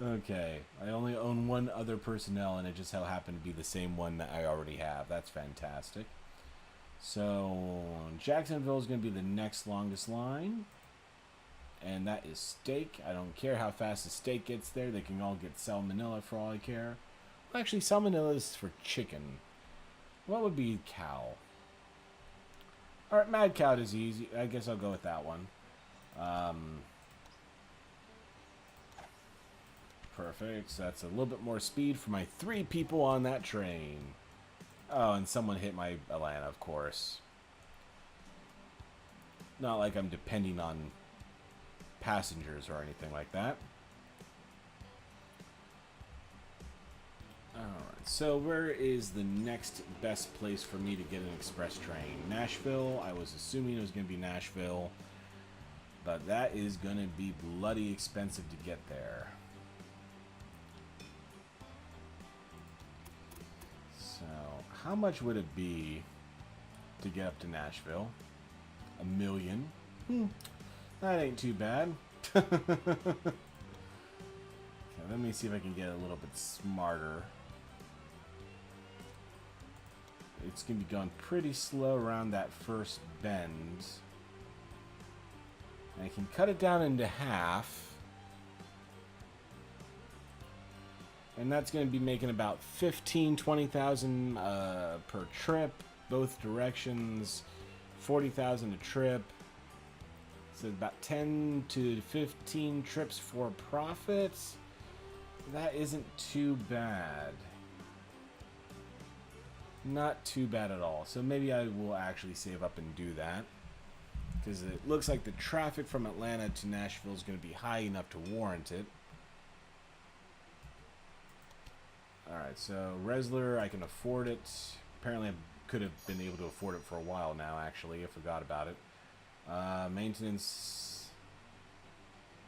Okay, I only own one other personnel and it just so happened to be the same one that I already have. That's fantastic. So Jacksonville is going to be the next longest line. And that is steak. I don't care how fast the steak gets there. They can all get salmonella for all I care. Well, actually, salmonella is for chicken. What would be cow? Alright, mad cow is easy. I guess I'll go with that one. Perfect. So that's a little bit more speed for my 3 people on that train. Oh, and someone hit my Atlanta, of course. Not like I'm depending on passengers or anything like that. Alright, so where is the next best place for me to get an express train? Nashville. I was assuming it was going to be Nashville, but that is going to be bloody expensive to get there. So how much would it be to get up to Nashville? $1 million. That ain't too bad. Okay, let me see if I can get a little bit smarter. It's going to be going pretty slow around that first bend. And I can cut it down into half. And that's going to be making about 20,000 per trip, both directions, 40,000 a trip. So about 10 to 15 trips for profits. That isn't too bad. Not too bad at all. So maybe I will actually save up and do that. Because it looks like the traffic from Atlanta to Nashville is going to be high enough to warrant it. Alright, so Resler, I can afford it. Apparently I could have been able to afford it for a while now, actually. I forgot about it. Maintenance.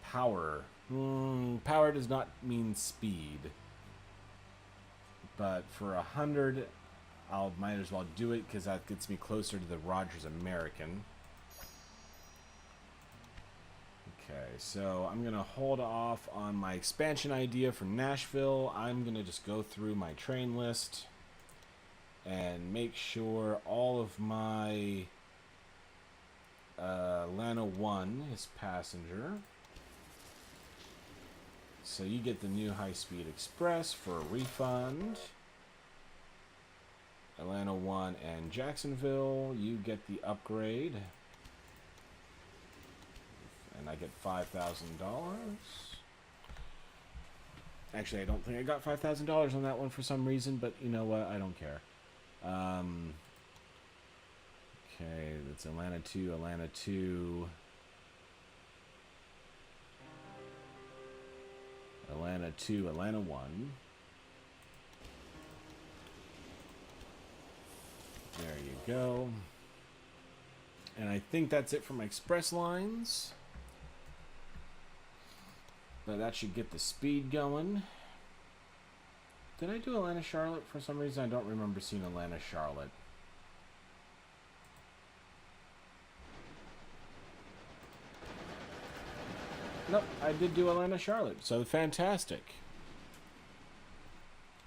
Power. Power does not mean speed. But for 100, I might as well do it because that gets me closer to the Rogers American. Okay, so I'm going to hold off on my expansion idea for Nashville. I'm going to just go through my train list and make sure all of my Atlanta 1 is passenger. So you get the new high-speed express for a refund. Atlanta 1 and Jacksonville, you get the upgrade. And I get $5,000. Actually, I don't think I got $5,000 on that one for some reason, but you know what? I don't care. Okay, that's Atlanta 2, Atlanta 2. Atlanta 2, Atlanta 1. There you go. And I think that's it for my express lines. But that should get the speed going. Did I do Atlanta Charlotte? For some reason I don't remember seeing Atlanta Charlotte. Nope, I did do Atlanta Charlotte. So fantastic.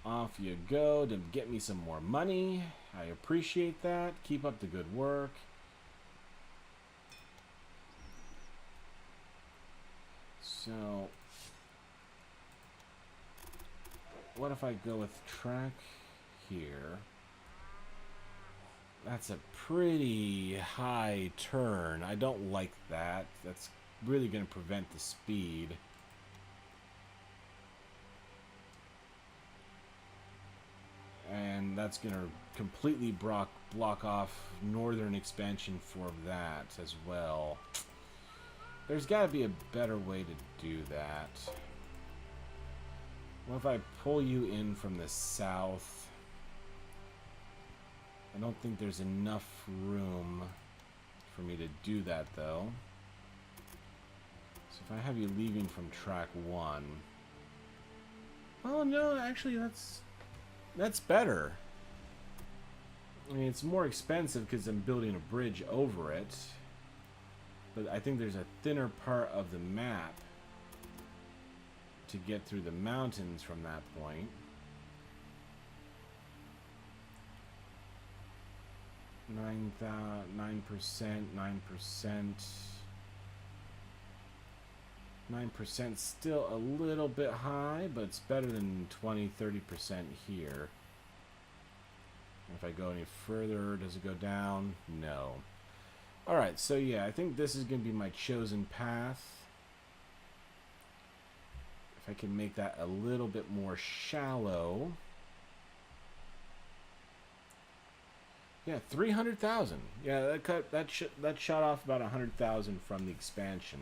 Off you go to get me some more money. I appreciate that. Keep up the good work. So what if I go with track here? That's a pretty high turn. I don't like that. That's really going to prevent the speed. And that's going to completely block off northern expansion for that as well. There's got to be a better way to do that. What if I pull you in from the south? I don't think there's enough room for me to do that, though. So if I have you leaving from track 1... Oh, no, actually, that's better. I mean, it's more expensive because I'm building a bridge over it. But I think there's a thinner part of the map to get through the mountains from that point. 9%, 9%. 9% still a little bit high, but it's better than 20, 30% here. If I go any further, does it go down? No. Alright, so yeah, I think this is going to be my chosen path. If I can make that a little bit more shallow. Yeah, 300,000. Yeah, that shot off about 100,000 from the expansion.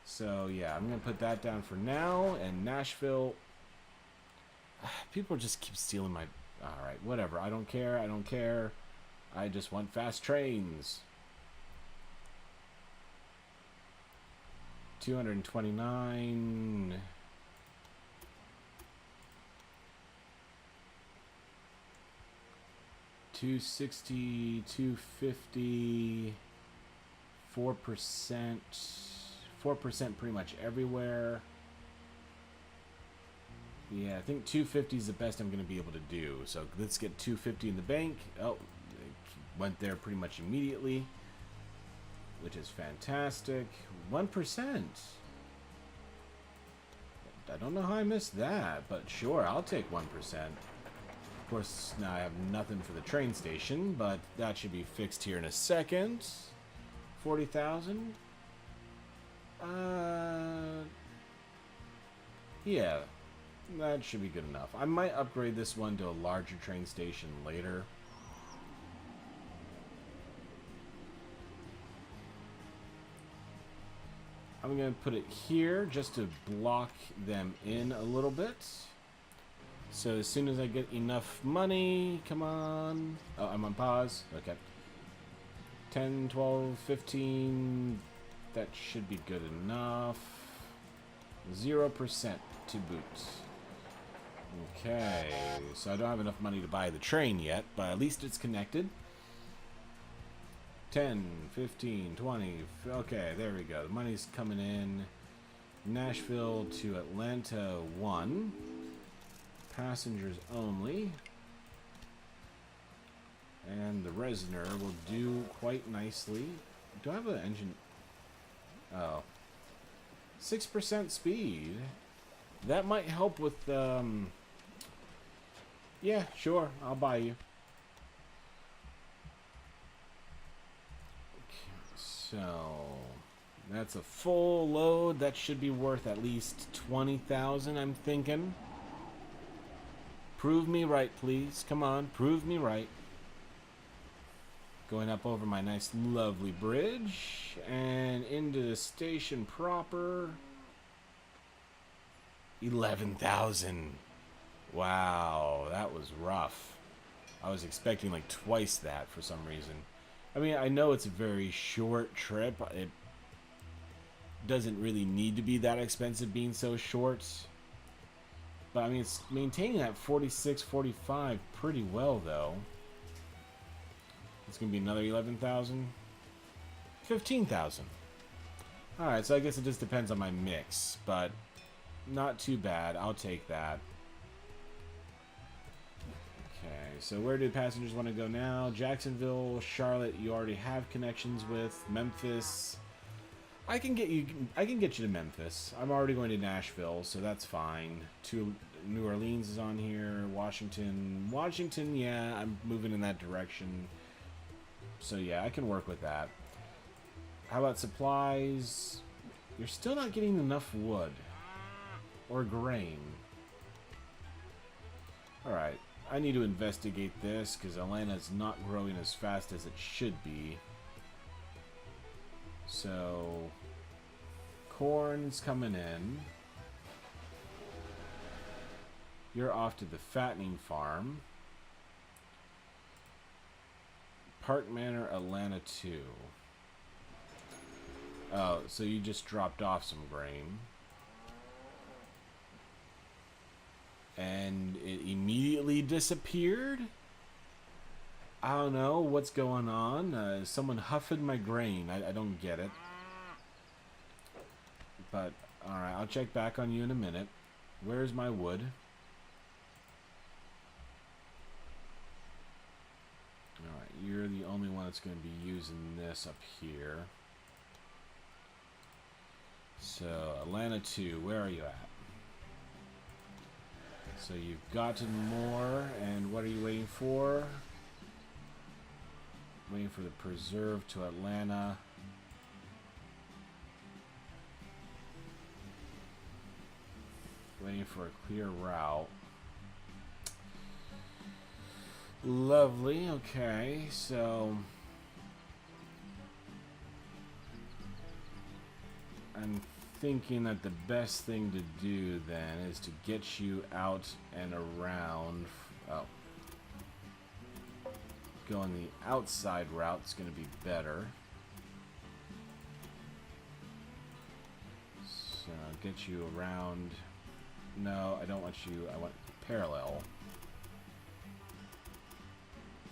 So yeah, I'm gonna put that down for now. And Nashville, people just keep stealing my. All right, whatever. I don't care. I don't care. I just want fast trains. 229. 260, 250, 4%, 4% pretty much everywhere. Yeah, I think 250 is the best I'm going to be able to do. So let's get 250 in the bank. Oh, it went there pretty much immediately, which is fantastic. 1%. I don't know how I missed that, but sure, I'll take 1%. Of course, now I have nothing for the train station, but that should be fixed here in a second. 40,000. Yeah, that should be good enough. I might upgrade this one to a larger train station later. I'm going to put it here just to block them in a little bit. So as soon as I get enough money, come on. Oh, I'm on pause. Okay. 10, 12, 15. That should be good enough. 0% to boot. Okay. So I don't have enough money to buy the train yet, but at least it's connected. 10, 15, 20. Okay, there we go. The money's coming in. Nashville to Atlanta 1. Passengers only. And the Resner will do quite nicely. Do I have an engine? Oh. 6% speed. That might help with, yeah, sure. I'll buy you. So, that's a full load. That should be worth at least 20,000, I'm thinking. Prove me right, please. Come on, prove me right. Going up over my nice, lovely bridge. And into the station proper. 11,000. Wow, that was rough. I was expecting like twice that for some reason. I mean, I know it's a very short trip. It doesn't really need to be that expensive being so short. But, I mean, it's maintaining that 46, 45 pretty well, though. It's going to be another 11,000. 15,000. Alright, so I guess it just depends on my mix. But, not too bad. I'll take that. Okay, so where do passengers want to go now? Jacksonville, Charlotte, you already have connections with. Memphis. I can get you to Memphis. I'm already going to Nashville, so that's fine. New Orleans is on here. Washington, yeah, I'm moving in that direction. So yeah, I can work with that. How about supplies? You're still not getting enough wood. Or grain. Alright, I need to investigate this, because Atlanta's not growing as fast as it should be. So, corn's coming in. You're off to the fattening farm. Park Manor, Atlanta 2. Oh, so you just dropped off some grain. And it immediately disappeared? I don't know what's going on. Someone huffing my grain. I don't get it. But, alright, I'll check back on you in a minute. Where's my wood? Alright, you're the only one that's going to be using this up here. So, Atlanta 2, where are you at? So you've gotten more, and what are you waiting for? Waiting for the preserve to Atlanta. Waiting for a clear route. Lovely, okay, so I'm thinking that the best thing to do then is to get you out and around. Oh, going the outside route is going to be better. So get you around. No, I don't want you. I want parallel.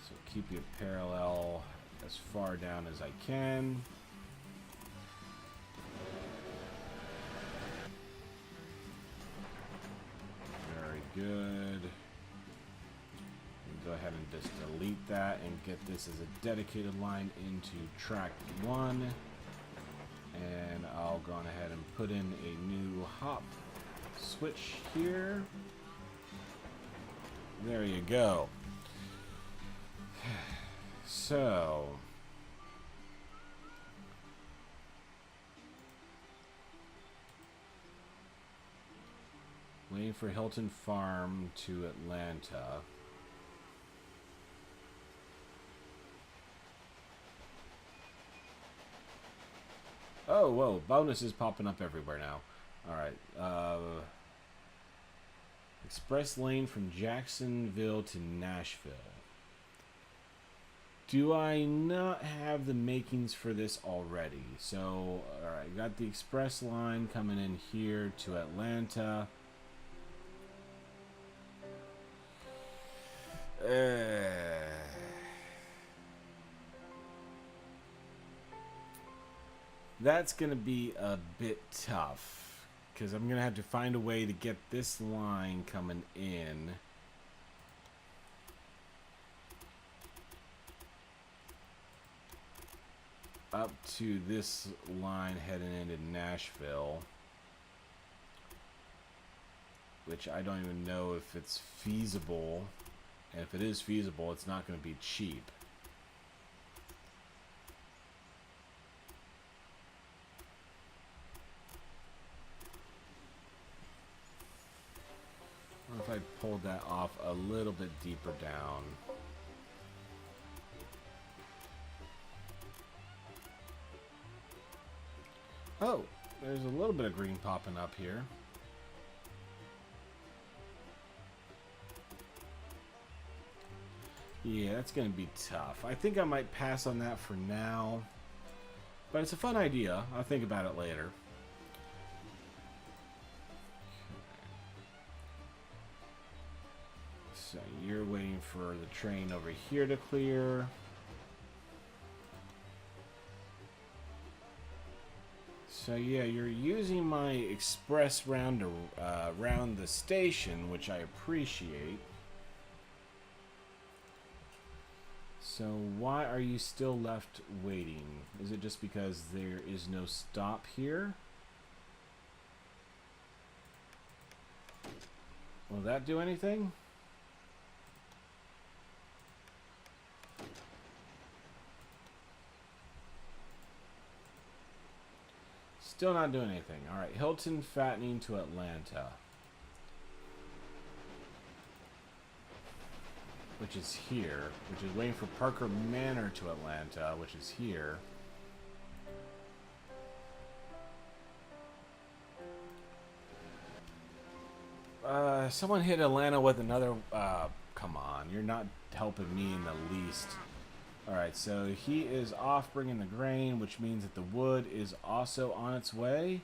So keep you parallel as far down as I can. Good. Go ahead and just delete that and get this as a dedicated line into track 1. And I'll go on ahead and put in a new hop switch here. There you go. So waiting for Hilton Farm to Atlanta. Oh, whoa. Bonuses popping up everywhere now. Alright. Express lane from Jacksonville to Nashville. Do I not have the makings for this already? So, alright. Got the express line coming in here to Atlanta. That's going to be a bit tough, because I'm going to have to find a way to get this line coming in. Up to this line heading into Nashville. Which I don't even know if it's feasible. And if it is feasible, it's not going to be cheap. What if I pulled that off a little bit deeper down? Oh, there's a little bit of green popping up here. Yeah, that's going to be tough. I think I might pass on that for now. But it's a fun idea. I'll think about it later. So you're waiting for the train over here to clear. So yeah, you're using my express round to, around the station, which I appreciate. So why are you still left waiting? Is it just because there is no stop here? Will that do anything? Still not doing anything. All right, Hilton fattening to Atlanta, which is here. Which is waiting for Parker Manor to Atlanta, which is here. Someone hit Atlanta with another. Come on, you're not helping me in the least. Alright, so he is off bringing the grain, which means that the wood is also on its way.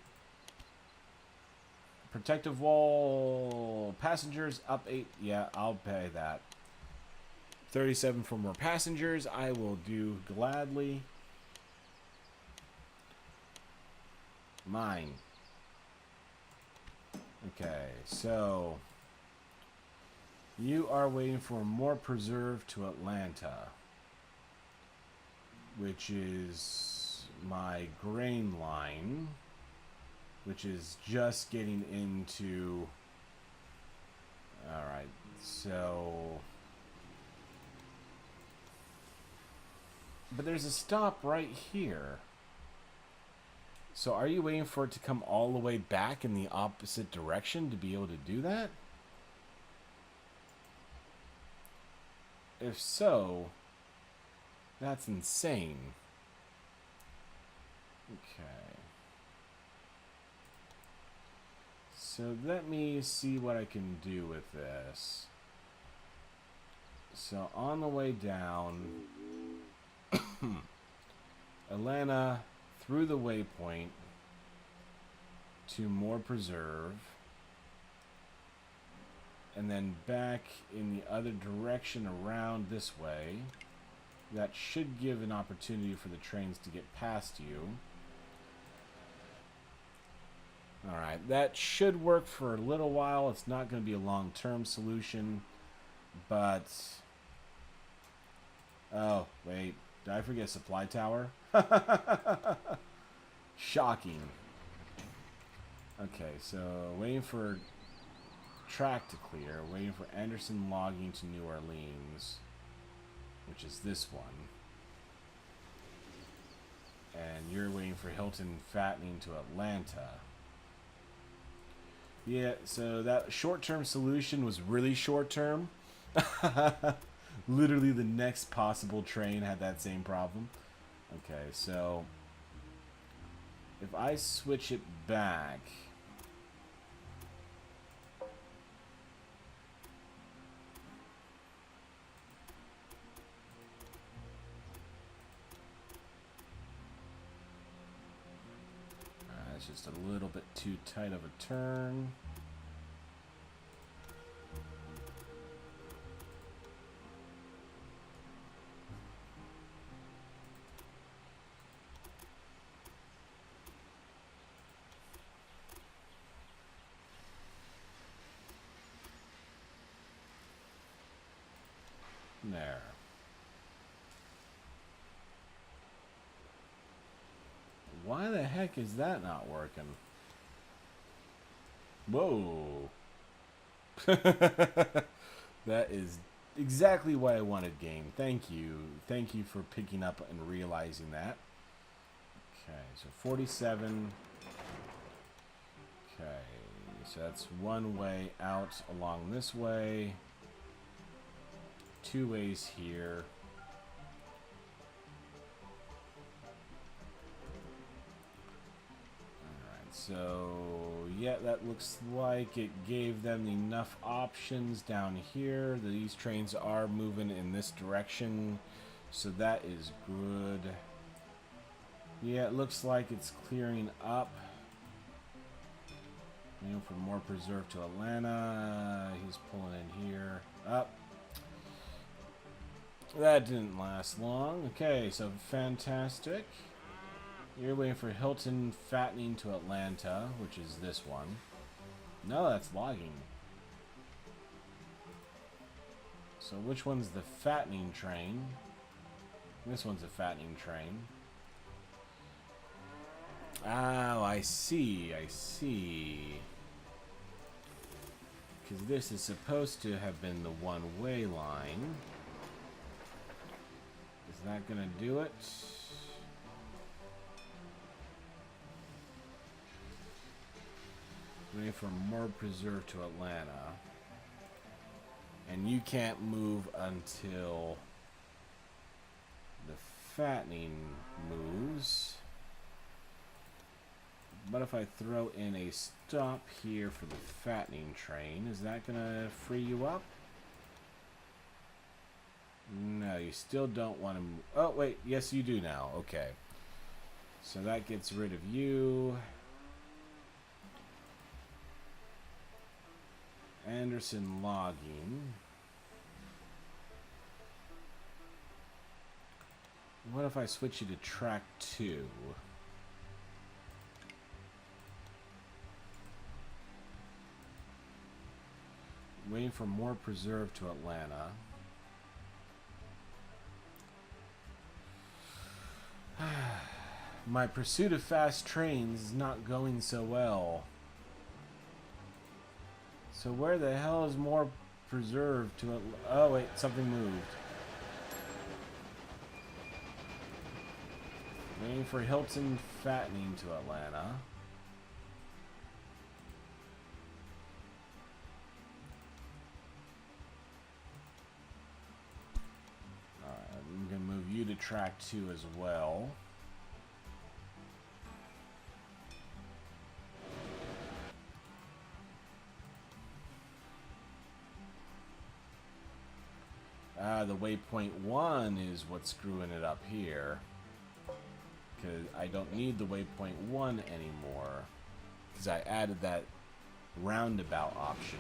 Protective wall. Passengers up 8. Yeah, I'll pay that. 37 for more passengers. I will do gladly. Mine. Okay, so you are waiting for more preserve to Atlanta, which is my grain line, which is just getting into. Alright, so. But there's a stop right here. So are you waiting for it to come all the way back in the opposite direction to be able to do that? If so, that's insane. Okay. So let me see what I can do with this. So on the way down, Atlanta through the waypoint to more preserve, and then back in the other direction around this way. That should give an opportunity for the trains to get past you. Alright, that should work for a little while. It's not going to be a long-term solution, but... Oh, wait. Did I forget supply tower? Shocking. Okay, so waiting for track to clear. Waiting for Anderson logging to New Orleans, which is this one. And you're waiting for Hilton fattening to Atlanta. Yeah, so that short-term solution was really short-term. Literally the next possible train had that same problem. Okay, so if I switch it back, it's just a little bit too tight of a turn. There. Why the heck is that not working? Whoa. That is exactly what I wanted, game. Thank you. Thank you for picking up and realizing that. Okay, so 47. Okay, so that's one way out along this way. Two ways here. Alright, so yeah, that looks like it gave them enough options down here. These trains are moving in this direction, so that is good. Yeah, it looks like it's clearing up. Waiting for more preserve to Atlanta. He's pulling in here. Up. That didn't last long. Okay, so fantastic. You're waiting for Hilton fattening to Atlanta, which is this one. No, that's logging. So which one's the fattening train? This one's a fattening train. Oh, I see, I see. Because this is supposed to have been the one-way line. Is that gonna do it? Waiting for more preserve to Atlanta. And you can't move until the fattening moves. But if I throw in a stop here for the fattening train, is that going to free you up? No, you still don't want to move. Oh, wait. Yes, you do now. Okay. So that gets rid of you. Anderson logging. What if I switch you to track 2? Waiting for more preserve to Atlanta. My pursuit of fast trains is not going so well. So where the hell is more preserve to Atlanta? Oh wait, something moved. Waiting for Hilton fattening to Atlanta. I'm going to move you to track 2 as well. The waypoint 1 is what's screwing it up here. Because I don't need the waypoint 1 anymore. Because I added that roundabout option.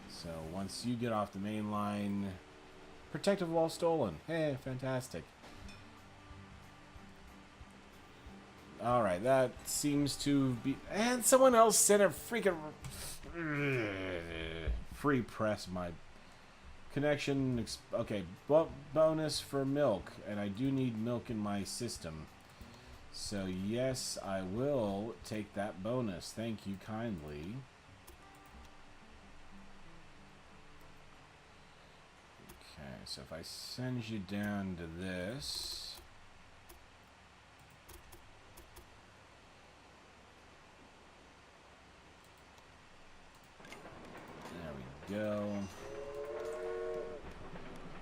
So once you get off the main line... Protective wall stolen. Hey, fantastic. Alright, that seems to be... And someone else sent a freaking... Free press my... Connection... Okay, bonus for milk. And I do need milk in my system. So yes, I will take that bonus. Thank you kindly. Okay, so if I send you down to this... There we go.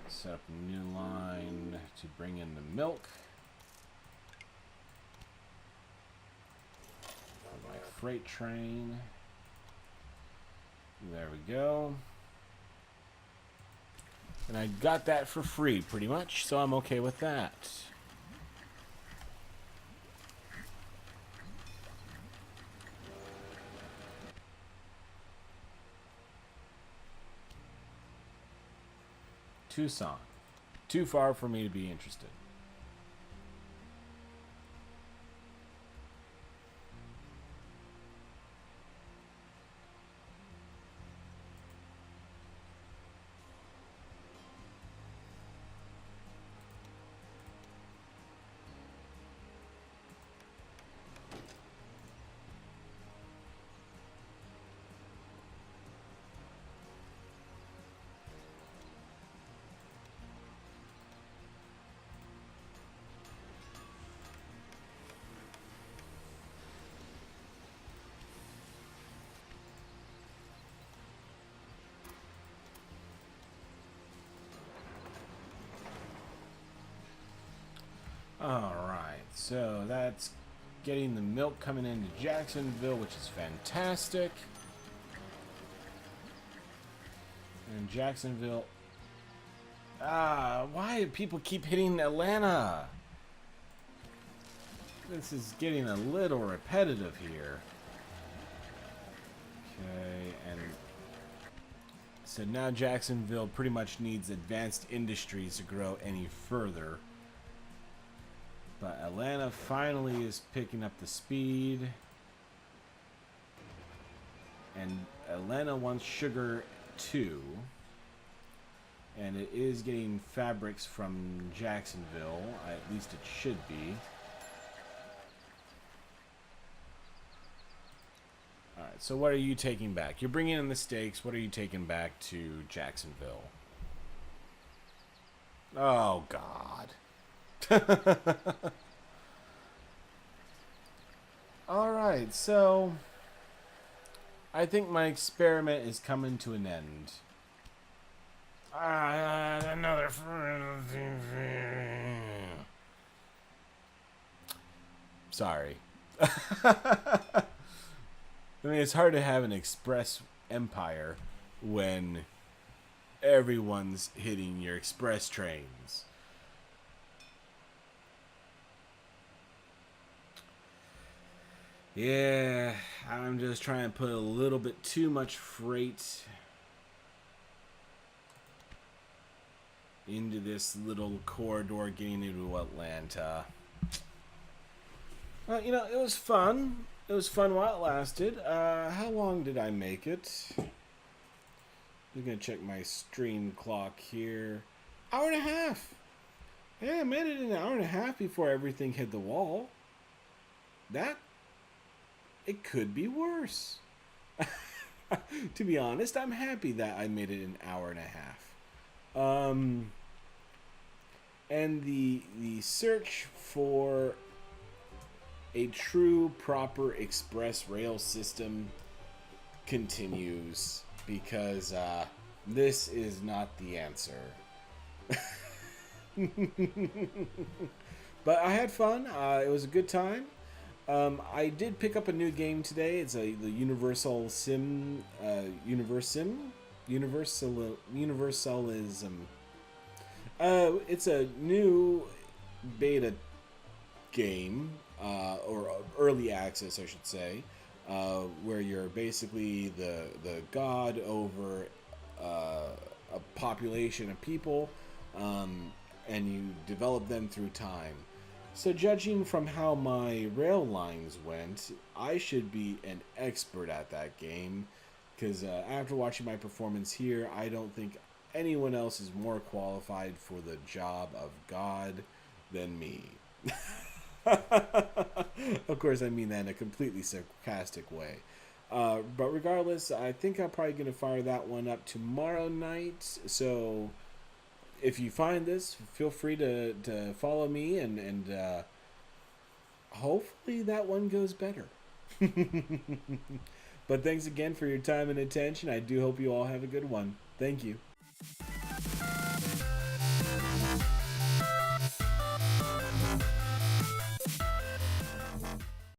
Set up a new line to bring in the milk. For my freight train. There we go. And I got that for free, pretty much, so I'm okay with that. Tucson. Too far for me to be interested. Alright, so that's getting the milk coming into Jacksonville, which is fantastic. And Jacksonville... why do people keep hitting Atlanta? This is getting a little repetitive here. Okay, and... So now Jacksonville pretty much needs advanced industries to grow any further. But Atlanta finally is picking up the speed. And Atlanta wants sugar too. And it is getting fabrics from Jacksonville. At least it should be. Alright, so what are you taking back? You're bringing in the steaks. What are you taking back to Jacksonville? Oh, God. Alright, so I think my experiment is coming to an end. Another. Sorry. I mean, it's hard to have an express empire when everyone's hitting your express trains. Yeah, I'm just trying to put a little bit too much freight into this little corridor getting into Atlanta. Well, you know, it was fun. It was fun while it lasted. How long did I make it? I'm going to check my stream clock here. Hour and a half. Yeah, I made it in an hour and a half before everything hit the wall. It could be worse. To be honest, I'm happy that I made it an hour and a half. And the search for a true, proper express rail system continues because this is not the answer. But I had fun. It was a good time. I did pick up a new game today. It's the Universalism. It's a new beta game, or early access, I should say, where you're basically the god over a population of people, and you develop them through time. So judging from how my rail lines went, I should be an expert at that game, because after watching my performance here, I don't think anyone else is more qualified for the job of God than me. Of course, I mean that in a completely sarcastic way. But regardless, I think I'm probably going to fire that one up tomorrow night. So if you find this, feel free to follow me, and hopefully that one goes better. But thanks again for your time and attention. I do hope you all have a good one. Thank you.